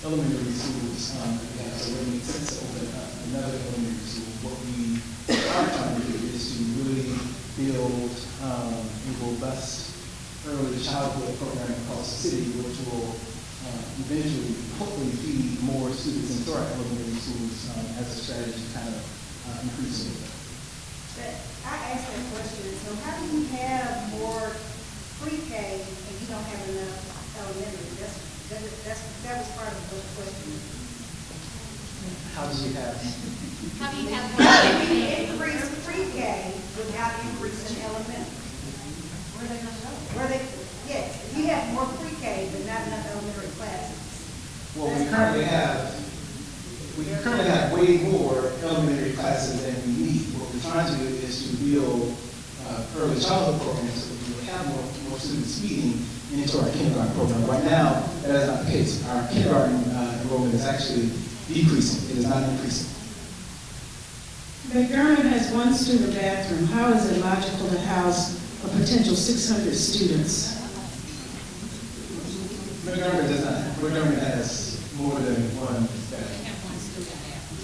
elementary schools that we have. So it makes sense to open another elementary school. What we are trying to do is to really build a robust early childhood program across the city, which will eventually, hopefully, feed more students into our elementary schools as a strategy to kind of increase it. I asked that question, so how do you have more pre-K and you don't have enough elementary? That was part of the question. How do you have? How do you have How do you increase pre-K without increasing elementary? Where are they gonna go? Yes, if you have more pre-K but not enough elementary classes. Well, we currently have way more elementary classes than we need. What we're trying to do is to build early childhood programs so that we will have more students feeding into our kindergarten program. Right now, that is not the case. Our kindergarten enrollment is actually decreasing. It is not increasing. McDermott has one student bathroom. How is it logical to house a potential 600 students? McDermott does not. McDermott has more than one bathroom. They have one student bathroom.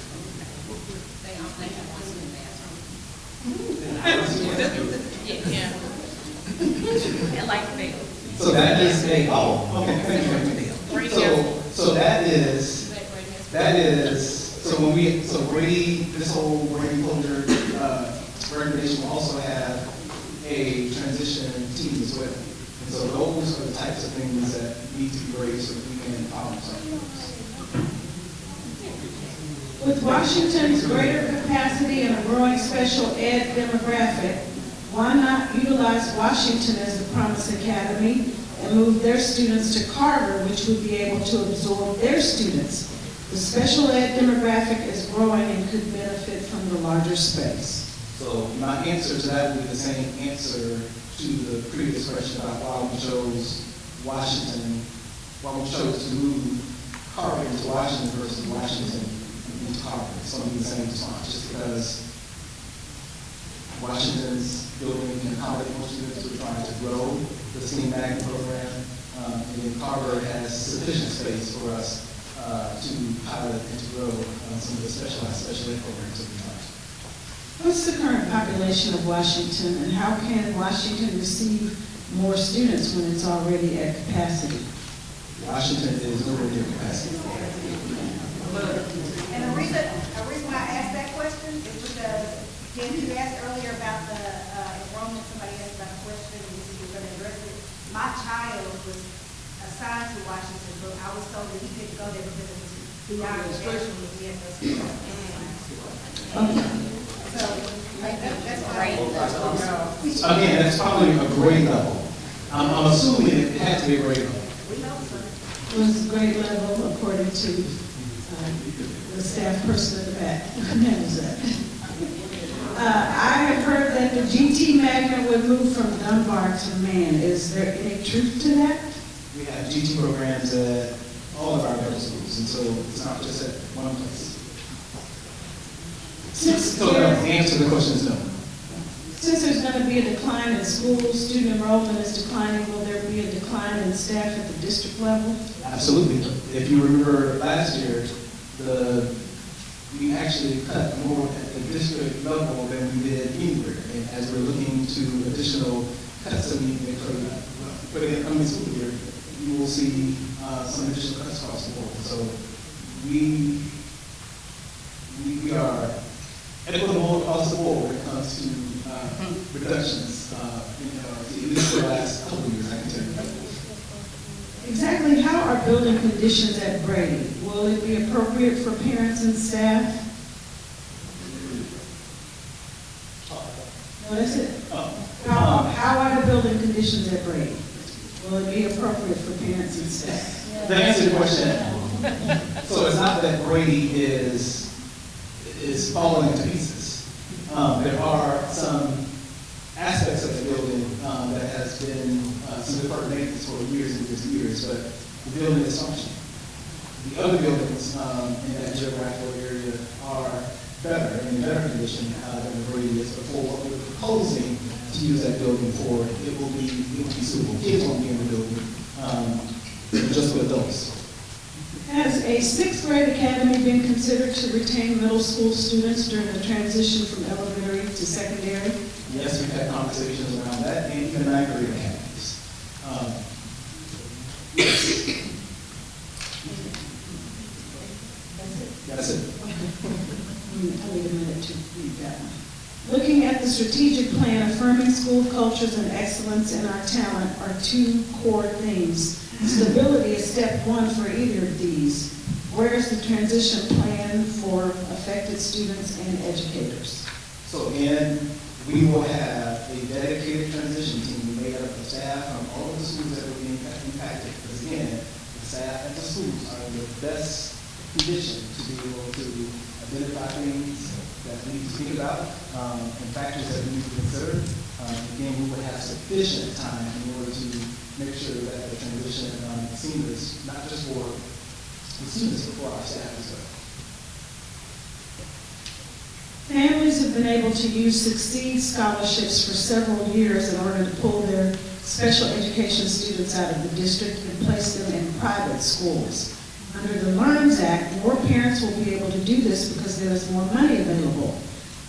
They have one student bathroom. Yeah. And like they. So that is a, oh, okay, thank you. So So so when so Brady, this whole Brady closure, recommendation will also have a transition team as well. And so those are the types of things that need to be raised so that we can follow something. With Washington's greater capacity and a growing special ed demographic, why not utilize Washington as the Promise Academy and move their students to Carver, which would be able to absorb their students? The special ed demographic is growing and could benefit from the larger space. So my answer to that would be the same answer to the previous question about why we chose Washington, why we chose to move Carver into Washington versus Washington into Carver. It's going to be the same response, just because Washington's building can accommodate more students. We're trying to grow the STEAM Magnet program, and then Carver has sufficient space for us to pilot and to grow some of the specialized special ed programs that we have. What's the current population of Washington, and how can Washington receive more students when it's already at capacity? Washington is nowhere near capacity. And the reason why I asked that question is because, Jen, you asked earlier about the enrollment, somebody asked about the question, and you were going to address it. My child was assigned to Washington, but I was told that he couldn't go there because it was beyond the restriction of the Okay. So, that's why. Again, that's probably a grade level. I'm assuming it has to be a grade level. Was grade level according to the staff person in the back. That was that. I have heard that the GT Magnet would move from Dunbar to Man. Is there any truth to that? We have GT programs at all of our middle schools, and so it's not just at one place. So the answer to the question is no. Since there's going to be a decline in schools, student enrollment is declining, will there be a decline in staff at the district level? Absolutely. If you remember last year, we actually cut more at the district level than we did anywhere. And as we're looking to additional cuts that we need to make for the coming school year, you will see some additional cuts across the board. So we are equitable across the board when it comes to reductions at least for the last couple of years, I can tell you. Exactly how are building conditions at Brady? Will it be appropriate for parents and staff? No, that's it. How are the building conditions at Brady? Will it be appropriate for parents and staff? To answer the question, so it's not that Brady is falling to pieces. There are some aspects of the building that has been some deferred maintenance for years and years and years, but the building is functioning. The other buildings in that geographical area are better, in better condition than the Brady is before. What we're proposing to use that building for, it will be suitable. Kids won't be in the building, just for adults. Has a sixth grade academy been considered to retain middle school students during the transition from elementary to secondary? Yes, we've had conversations around that, and even ninth grade academies. That's it. I need a minute to read that one. Looking at the strategic plan, affirming school cultures and excellence in our talent are two core themes. Stability is step one for either of these. Where is the transition plan for affected students and educators? So again, we will have a dedicated transition team made up of staff from all of the schools that will be impacted. Because again, the staff at the schools are in the best condition to be able to identify things that we need to think about and factors that we need to consider. Again, we will have sufficient time in order to make sure that the transition is seamless, not just for the students, but for our staff as well. Families have been able to use Succeed scholarships for several years in order to pull their special education students out of the district and place them in private schools. Under the LRSD Act, more parents will be able to do this because there is more money available.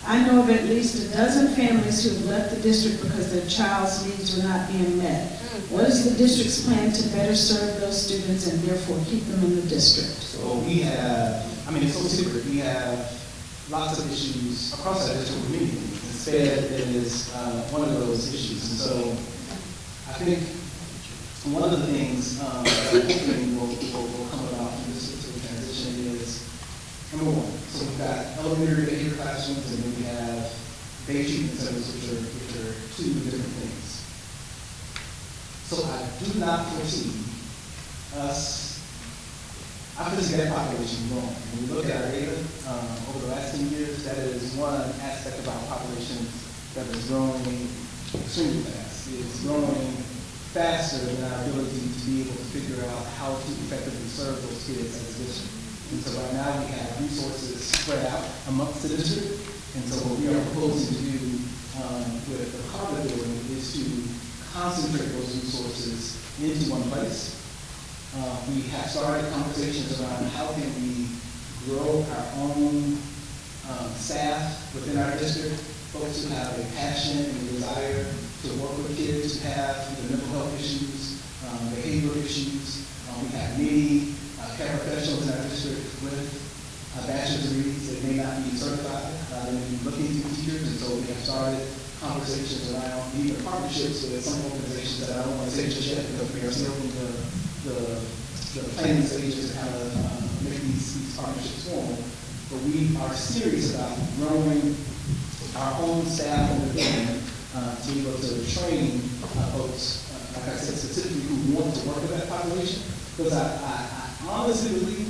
I know of at least a dozen families who have left the district because their child's needs were not being met. What is the district's plan to better serve those students and therefore keep them in the district? So we have, I mean, it's no secret, we have lots of issues across our district with many things. And SPED is one of those issues. And so I think one of the things that hopefully will come about from this particular transition is, number one, so we've got elementary behavior classrooms, and then we have day treatment centers, which are two different things. So I do not foresee us, I foresee that population growing. When we look at our data over the last 10 years, that is one aspect of our population that is growing extremely fast. It's growing faster than our ability to be able to figure out how to effectively serve those kids as a district. And so right now we have resources spread out amongst the district. And so what we are proposing to do with the Carter building is to concentrate those resources into one place. We have started conversations around how can we grow our own staff within our district, folks who have a passion and a desire to work with kids who have either mental health issues, behavioral issues. We have many paraprofessionals in our district with bachelor's degrees that may not be certified. They may be looking to be teachers, and so we have started conversations around even partnerships with some organizations that I don't want to say just yet because we are still in the planning stages to kind of make these partnerships form. But we are serious about growing our own staff in the building to be able to train folks, like I said, specifically who want to work with that population. Because I honestly believe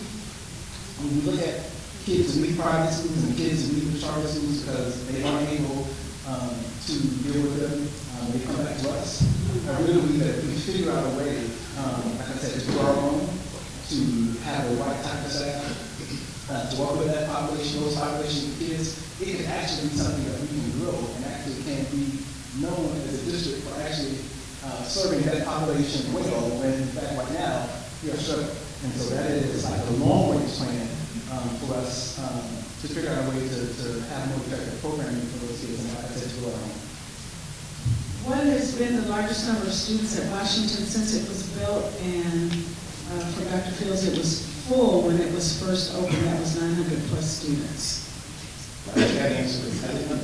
when we look at kids who leave private schools and kids who leave the charter schools because they aren't able to deal with them, they come back to us. I really believe that if we figure out a way, like I said, to grow our own, to have the right type of staff, to work with that population, those population of kids, it can actually be something that we can grow and actually can be known as a district for actually serving that population well, when in fact right now we are struggling. And so that is like a long-range plan for us to figure out a way to have more effective programming for those kids, and like I said, to grow our own. What has been the largest number of students at Washington since it was built? And for Dr. Fields, it was full when it was first opened. That was 900 plus students. That answer is, I didn't know.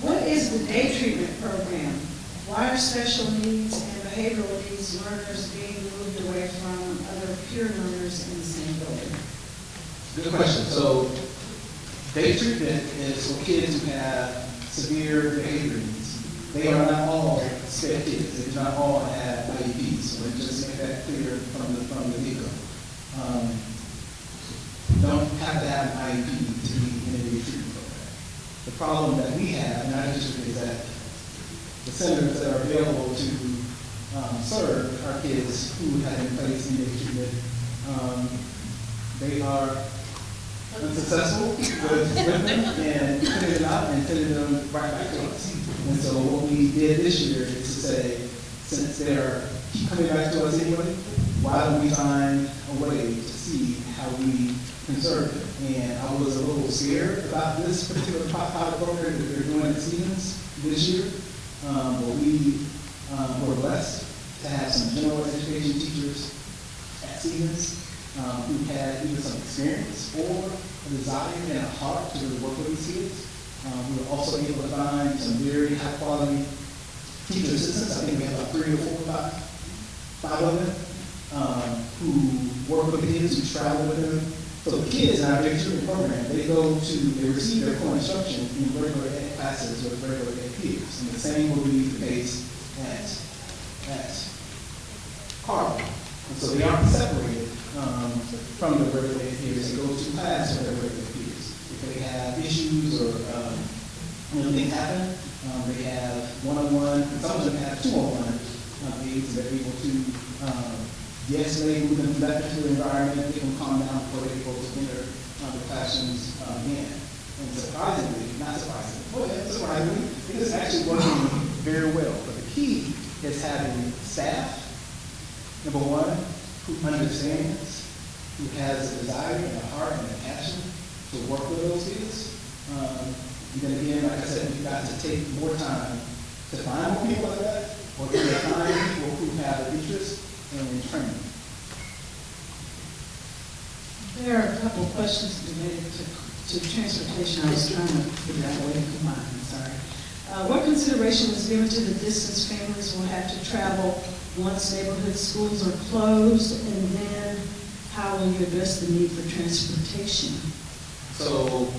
What is the day treatment program? Why are special needs and behavioral needs learners being moved away from other peer learners in the same building? Good question. So, day treatment is for kids who have severe behavior needs. They are not all SPED kids. They do not all have IEPs. So let's just make that clear from the get-go. Don't have to have an IEP to be in a day treatment program. The problem that we have in our district is that the centers that are available to serve our kids who have been placed in day treatment, they are unsuccessful with them and putting them out and sending them right back to us. And so what we did this year is to say, since they're coming back to us anyway, why don't we find a way to see how we can serve them? And I was a little scared about this particular pilot program that they're doing at Stevens this year. But we were blessed to have some general education teachers at Stevens who had either some experience or a desire and a heart to really work with these kids. We were also able to find some very high quality teacher assistants. I think we have about 3 or 4, about 5 of them who work with the kids, who travel with them. So the kids in our day treatment program, they receive their core instruction in regular ed classes with regular ed peers. And the same will be the case at Harvard. And so they aren't separated from the regular ed peers. They go to class with their regular ed peers. If they have issues or things happen, they have one-on-one, and some of them have 2-on-1 aides that are able to de-escalate, move them back into the environment, they can calm down before they go to enter the classrooms again. And surprisingly, not surprisingly, well, yeah, surprisingly, it is actually working very well. But the key is having staff, number one, who understands, who has a desire and a heart and a passion to to work with those kids. And then again, like I said, we've got to take more time to find more people like that, or to find people who have an interest in training. There are a couple of questions related to transportation. I was trying to figure out a way to combine, I'm sorry. What consideration was given to the distance families will have to travel once neighborhood schools are closed? And then how will you address the need for transportation? So,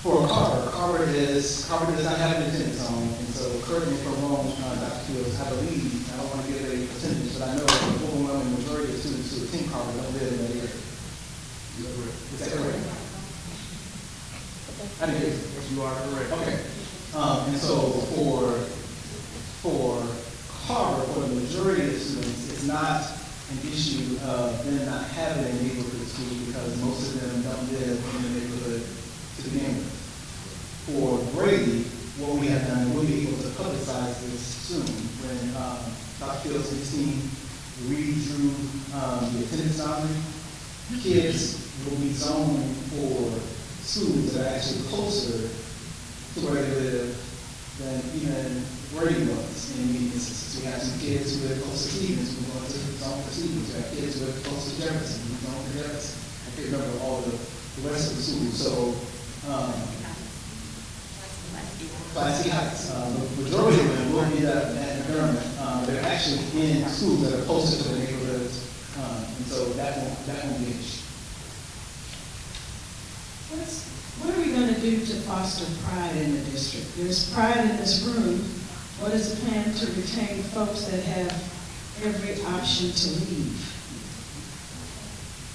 for Carver does not have an attendance zone, and so correct me if I'm wrong, Dr. Fields, I believe, I don't want to give a percentage, but I know the overwhelming majority of students who attend Carver don't live in that area. Is that correct? I didn't hear you. You are correct. Okay. And so for Carver, for the majority of the students, it's not an issue of them not having a neighborhood school because most of them don't live in the neighborhood to begin with. For Brady, what we have done, we'll be able to publicize this soon. When Dr. Fields' team redrew the attendance boundary, kids will be zoned for schools that are actually closer to where they live than even Brady was in many instances. We have some kids who live close to Stevens, who are going to zone for Stevens. We have kids who live close to Jefferson, who zone for Jefferson. I can't remember all the rest of the schools. So, Class C Heights, the majority of them will end up at McDermott. They're actually in schools that are closer to the neighborhoods, and so that won't be an issue. What are we going to do to foster pride in the district? There's pride in this room. What is the plan to retain folks that have every option to leave?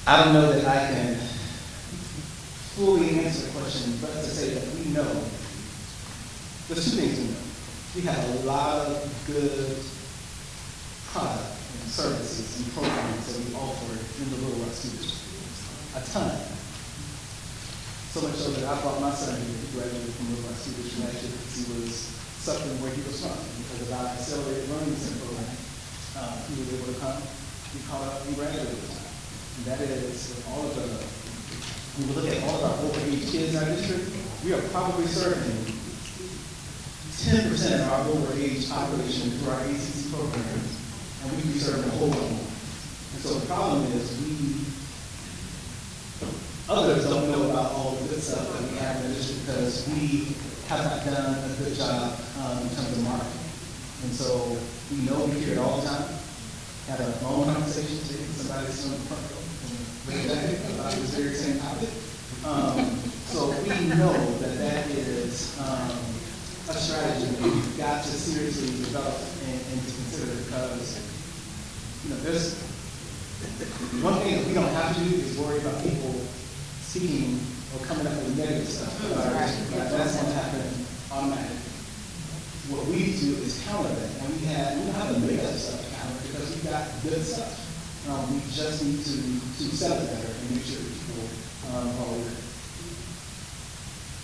I don't know that I can fully answer the question, but to say that we know, there's two things we know. We have a lot of good product and services and programs that we offer in the Little Rock School District. A ton. So much so that I brought my son here, he graduated from Little Rock School District last year because he was suffering where he was from. Because of our accelerated learning center program, he was able to come, he caught up and graduated with time. And that is with all of the, when we look at all of our overage kids in our district, we are probably serving 10% of our overage population through our ACC program, and we be serving a whole lot more. And so the problem is others don't know about all the good stuff that we have in the district because we have not done a good job in terms of marketing. And so we know we hear it all the time. Had a long conversation today with somebody that's on the front row about this very same topic. So we know that is a strategy that we've got to seriously develop and to consider because, there's one thing that we don't have to do is worry about people speaking or coming up with negative stuff. That's going to happen automatically. What we need to do is counter that. And we don't have to make up stuff to counter because we've got good stuff. We just need to sell it better and make sure that people follow it.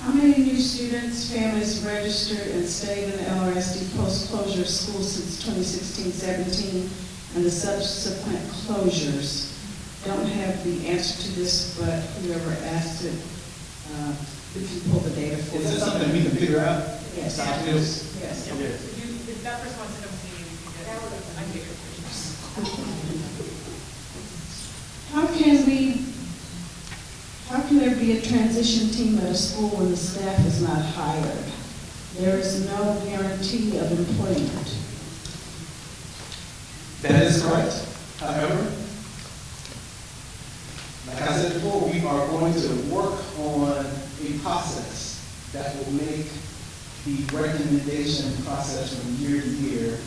How many new students, families registered and stayed in the LRSD post-closure school since 2016-17 and the subsequent closures? I don't have the answer to this, but whoever asked it, if you pull the data for Is that something we can figure out? Yes. Yes. Yes. If that person wants to come see you, I can get your pictures. How can there be a transition team at a school when the staff is not hired? There is no guarantee of employment. That is correct. However, like I said before, we are going to work on a process that will make the recommendation process from year to year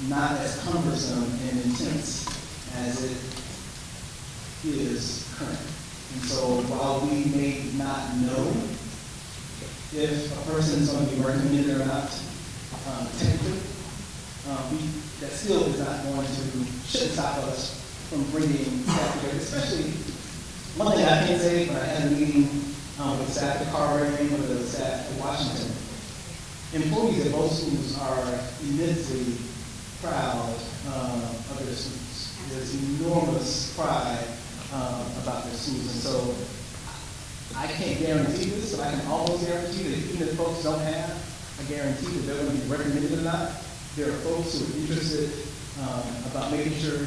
not as cumbersome and intense as it is currently. And so while we may not know if a person is going to be recommended or not, technically, that still is not going to, shouldn't stop us from bringing staff together, especially, one thing I can say, when I had a meeting with staff at Carver and with the staff at Washington, employees at both schools are immensely proud of their students. There's enormous pride about their schools. And so I can't guarantee this, but I can almost guarantee that even if folks don't have a guarantee that they're going to be recommended or not, there are folks who are interested about making sure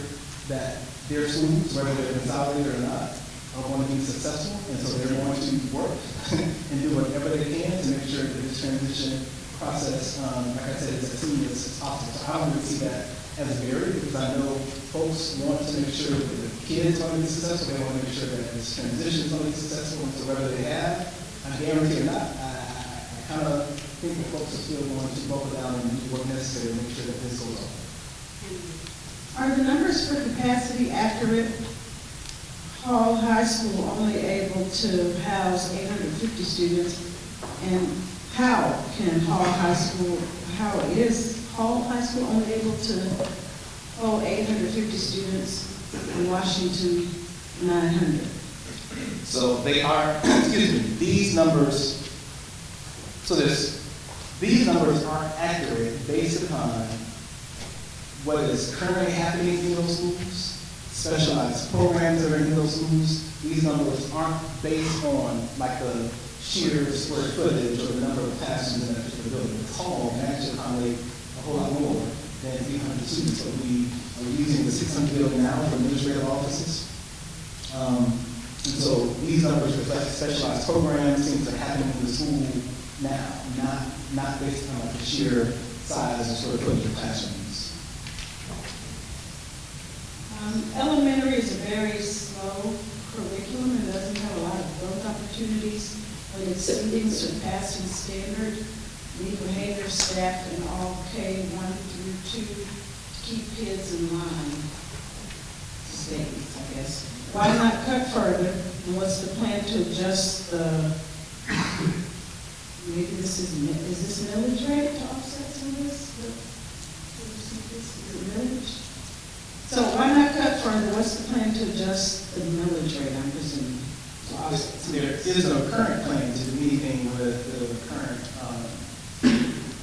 that their schools, whether they're consolidated or not, are going to be successful, and so they're going to work and do whatever they can to make sure that this transition process, like I said, is as seamless as possible. So I don't really see that as a barrier, because I know folks want to make sure that the kids are going to be successful. They want to make sure that this transition is going to be successful, and so whether they have a guarantee or not, I kind of think that folks are still going to buckle down and do what's necessary to make sure that this goes on. Are the numbers for capacity accurate? Hall High School only able to house 850 students, and how can Hall High School, how is Hall High School only able to hold 850 students in Washington 900? So they are, excuse me, these numbers, these numbers aren't accurate based upon what is currently happening in those schools, specialized programs that are in those schools. These numbers aren't based on like the sheer square footage or the number of classrooms in that particular building. It's all can actually accommodate a whole lot more than 800 students, but we are using the 600 building now for administrative offices. And so these numbers reflect specialized programs, things that are happening in the school now, not based on like the sheer size and square footage of classrooms. Elementary is a very slow curriculum and doesn't have a lot of growth opportunities, but exceeding, surpassing standard, need behavior staff in all K1 through 2 to keep kids in line. Statements, I guess. Why not cut further? And what's the plan to adjust the, maybe this is this millage rate to offset some of this? Is it millage? So why not cut further? What's the plan to adjust the millage rate, I'm presuming? There is no current plan to do anything with the current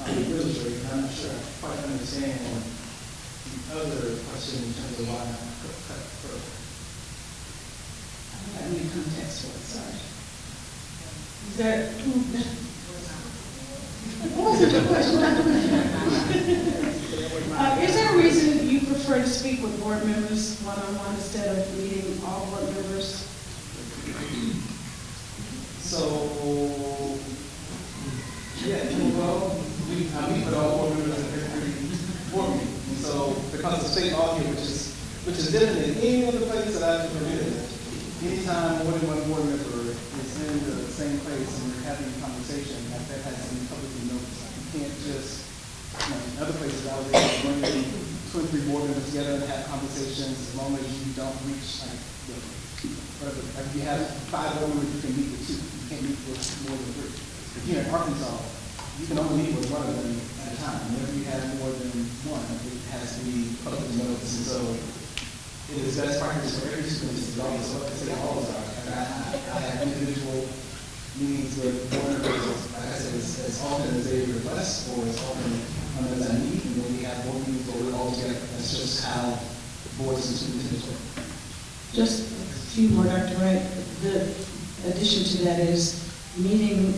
millage rate. I'm not sure I quite understand the other question in terms of why not cut further. I don't have any context for it, sorry. Is there, what was the question? Is there a reason you prefer to speak with board members one-on-one instead of meeting all board members? So, yeah, well, I meet with all board members at every board meeting. And so, because of state law here, which is different than any other place that I've ever been in, anytime more than one board member is in the same place and we're having a conversation, like that has to be publicly noticed. Like, you can't just, in other places I was able to bring 2 or 3 board members together and have conversations as long as you don't reach like whatever. Like if you have 5 board members, you can meet with 2. You can't meet with more than 3. But here in Arkansas, you can only meet with 1 of them at a time. Whenever you have more than 1, it has to be publicly noticed. And so it is best practice for every student, regardless of what the state laws are. I have individual meetings with board members, like I said, as often as they request or as often as I need, and then we have board meetings where we're all together. That's just how boards and superintendents work. Just a few more, Dr. Wright. The addition to that is meeting,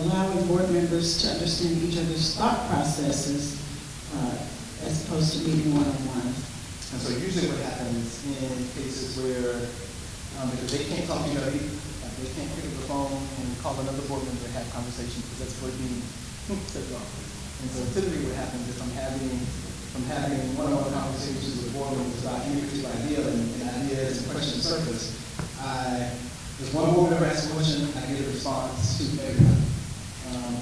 allowing board members to understand each other's thought processes as opposed to meeting one-on-one. And so usually what happens in cases where, because they can't talk to each other, like they can't pick up the phone and call another board member and have a conversation because that's where being set off. And so typically what happens is I'm having one-on-one conversations with board members about any particular idea and ideas and questions surface. If one board member asks a question, I get a response to everyone.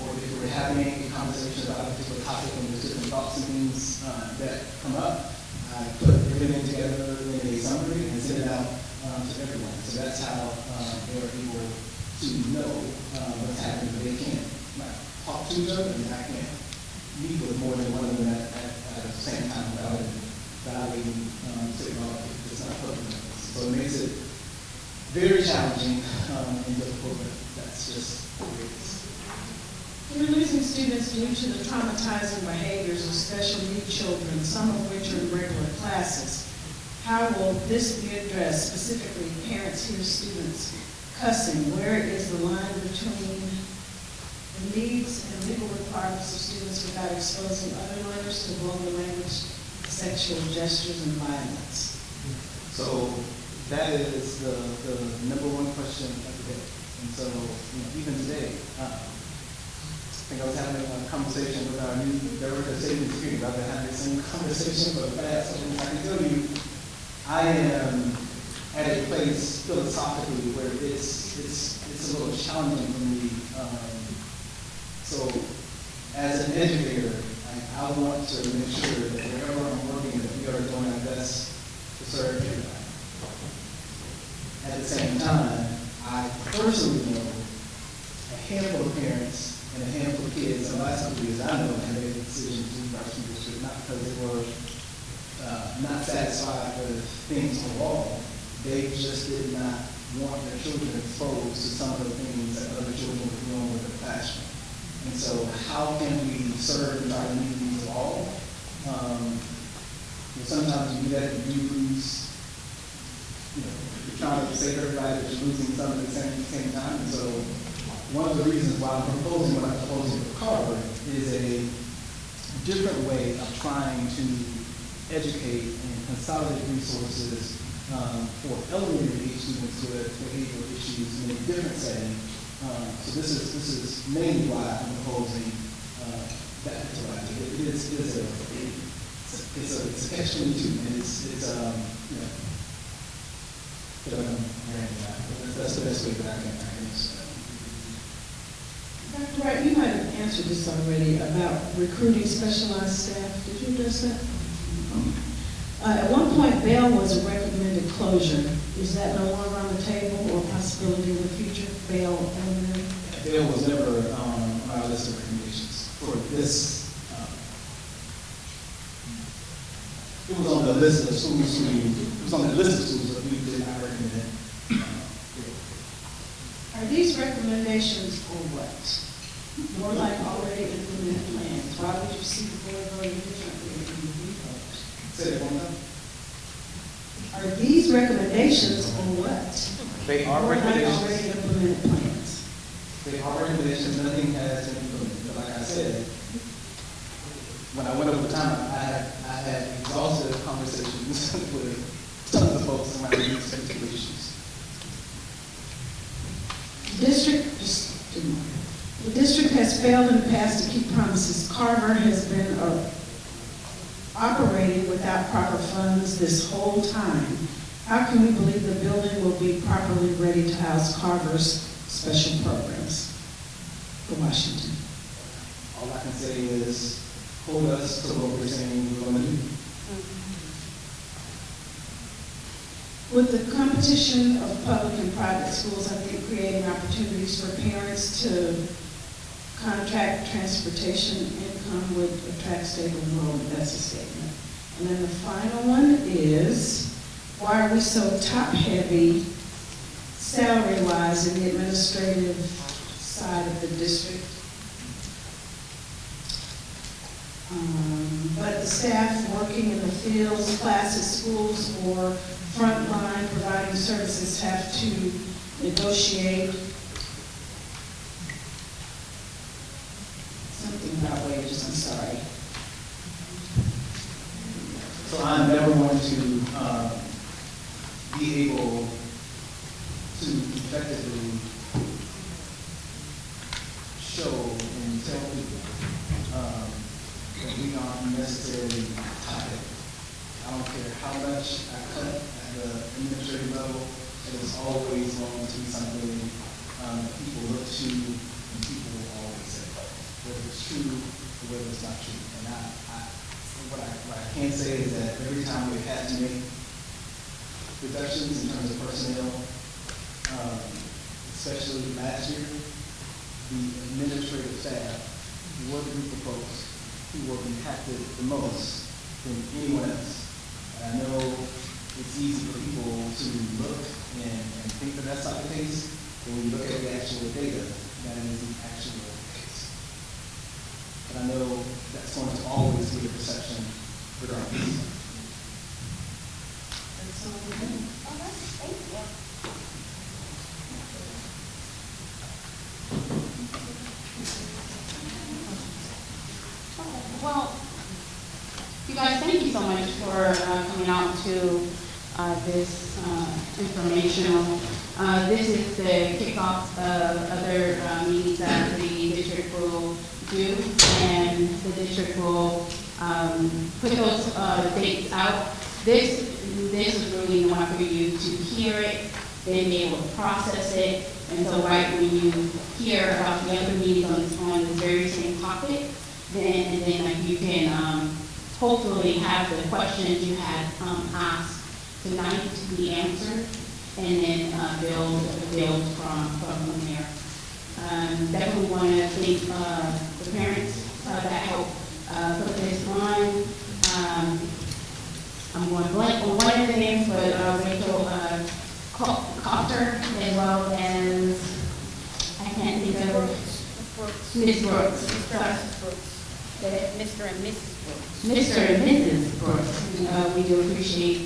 Or if we're having a conversation about a particular topic and there's different thoughts and things that come up, I put everything together in a summary and send it out to everyone. So that's how they're able to know what's happening. They can't talk to each other, and I can't meet with more than one of them at the same time without violating state law if it's not public. So it makes it very challenging and difficult, but that's just the way it is. We're losing students due to the traumatizing behaviors of special needs children, some of which are in regular classes. How will this be addressed? Specifically, parents hear students cussing. Where is the line between the needs and legal requirements of students without exposing other learners to vulgar language, sexual gestures, and violence? So that is the number one question of the day. And so, even today, I think I was having a conversation with our new director of safety and security. I've been having the same conversation for the past, so I can tell you, I am at a place philosophically where it's a little challenging for me. So as an educator, I want to make sure that wherever I'm working, that we are doing our best to serve everybody. At the same time, I personally know a handful of parents and a handful of kids in the last couple of years I know have made the decision to leave our school district, not because they were not satisfied with things overall. They just did not want their children exposed to some of the things that other children were doing with the classroom. And so how can we serve and try to meet these all? Sometimes you do that and you lose, you're trying to save everybody, but you're losing some at the same time. And so one of the reasons why I'm proposing what I'm proposing for Carver is a different way of trying to educate and consolidate resources for elementary age students with behavioral issues in a different setting. So this is mainly why I'm proposing that particular idea. It's a catch-22, and that's the best way that I can answer that. Dr. Wright, you might have answered this already about recruiting specialized staff. Did you address that? At one point, Bell was a recommended closure. Is that no longer on the table or a possibility in the future? Bell Elementary? Bell was never on our list of recommendations for this. It was on the list of schools that we did not recommend. Are these recommendations or what? More like already implemented plans? Why would you see the board voting differently than you vote? Say it one time. Are these recommendations or what? They are More like recommendations. already implemented plans? They are recommendations. Nothing has been implemented. But like I said, when I went over time, I had exhaustive conversations with tons of folks around these particular issues. The district has failed in the past to keep promises. Carver has been operating without proper funds this whole time. How can we believe the building will be properly ready to house Carver's special programs for Washington? All I can say is hold us to what we're saying we're going to do. With the competition of public and private schools, I think creating opportunities for parents to contract transportation income would attract stable enrollment. That's a statement. And then the final one is, why are we so top-heavy salary-wise in the administrative side of the district? But the staff working in the fields, classes, schools, or frontline providing services have to negotiate something about wages, I'm sorry. So I'm never going to be able to effectively show and tell people that we aren't necessarily tied. I don't care how much I cut at the administrative level, it is always going to be something people look to and people will always say, whether it's true or whether it's not true. And what I can say is that every time we've had to make reductions in terms of personnel, especially last year, the administrative staff were the group of folks who were impacted the most than anyone else. And I know it's easy for people to look and think that that's not the case, but when you look at the actual data, that is the actual case. But I know that's going to always be a perception regardless. so much for coming out to this informational. This is the kickoff of other meetings that the district will do, and the district will put those dates out. This is really not for you to hear it, then be able to process it, and so right when you hear about the other meetings on this very same topic, then like you can hopefully have the questions you had asked tonight to be answered, and then build from there. Definitely want to thank the parents that helped put this on. I'm going blank on one of the names, but Rachel Cotter, as well as, I can't think of Ms. Brooks. Mr. and Mrs. Brooks. Mr. and Mrs. Brooks. We do appreciate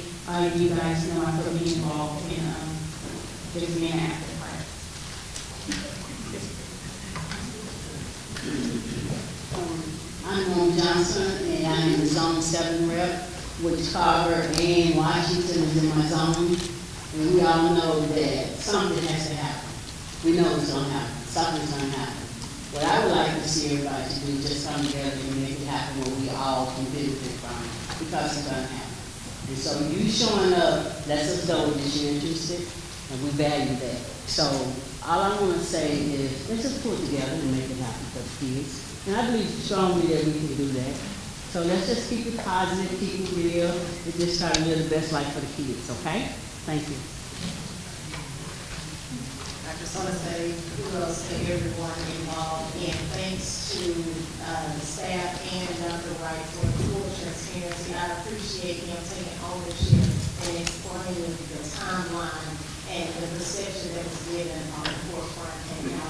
you guys knowing for being involved in this being an active part. I'm Norm Johnson, and I am the Zone 7 rep, which Carver and Washington is in my zone. And we all know that something has to happen. We know it's going to happen. Something's going to happen. What I would like to see everybody to do is just come together and make it happen where we all can benefit from it, because it's going to happen. And so you showing up lets us know that you're interested, and we value that. So all I want to say is, let's just pull it together and make it happen for the kids. And I believe strongly that we can do that. So let's just keep it positive, keep it real, and just try to live the best life for the kids, okay? Thank you. I just want to say kudos to everyone involved, and thanks to the staff and Dr. Wright for the full transparency. I appreciate him taking ownership and explaining the timeline and the perception that was given on the forefront and now.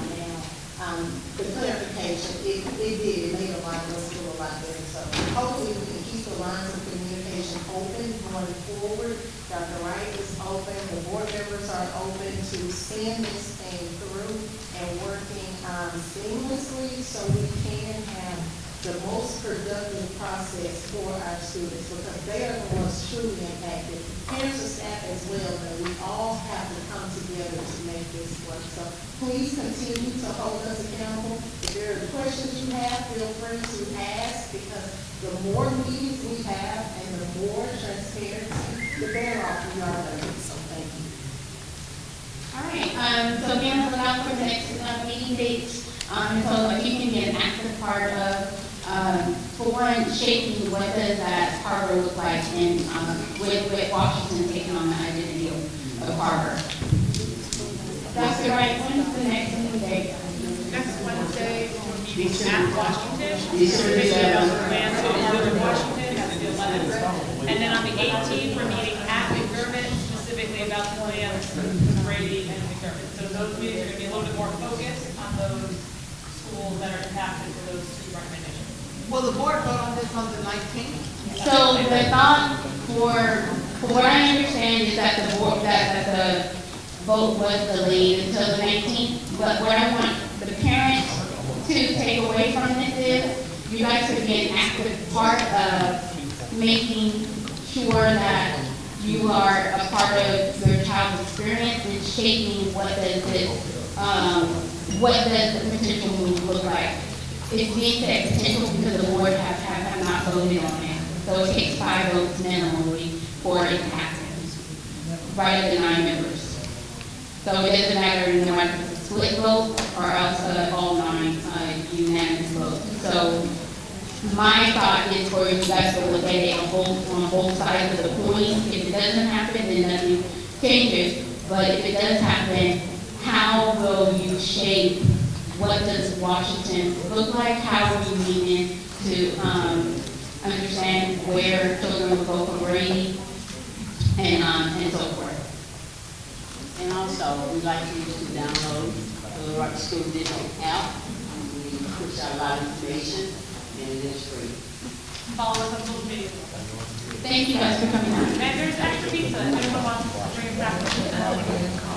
The clarification, it made a lot of us feel a lot better. So hopefully we can keep the lines of communication open going forward. Dr. Wright is open, the board members are open to seeing this thing through and working seamlessly so we can have the most productive process for our students, because they are the ones truly impacted. Parents and staff as well, and we all have to come together to make this work. So please continue to hold us accountable. If there are questions you have, feel free to ask, because the more meetings we have and the more transparency, the better off we are going to be. So thank you. All right, so again, look out for the next meeting dates. So if you can be an active part of, for one, shaping what does that harbor look like in, with Washington taking on the identity of harbor. That's the right, when's the next meeting date? Next Wednesday, we're meeting at Washington. December Plan to include Washington, that's the 11th. And then on the 18th, we're meeting at McDermott, specifically about the plans with Brady and McDermott. So those meetings are going to be a little bit more focused on those schools that are impacted for those two recommendations. Will the board vote on this on the 19th? So the thought for what I understand is that the board, that the vote was delayed until the 19th, but what I want the parents to take away from this is, you guys could be an active part of making sure that you are a part of your child's experience and shaping what does the potential move look like. It's being said potential because the board have not voted on it. So it takes 5 votes minimally for it to happen, right of the 9 members. So it doesn't matter, you know, if it's a split vote or else all 9 unanimous votes. So my thought is for you guys to look at it on both sides of the coin. If it doesn't happen, then nothing changes. But if it does happen, how will you shape what does Washington look like? How are you needing to understand where children will go from Brady and so forth? And also, we'd like you to download the Rock School Digital app. We push out a lot of information, and it is free. Follow us on social media. Thank you guys for coming out. And there's extra pizza, if anyone wants to bring it back.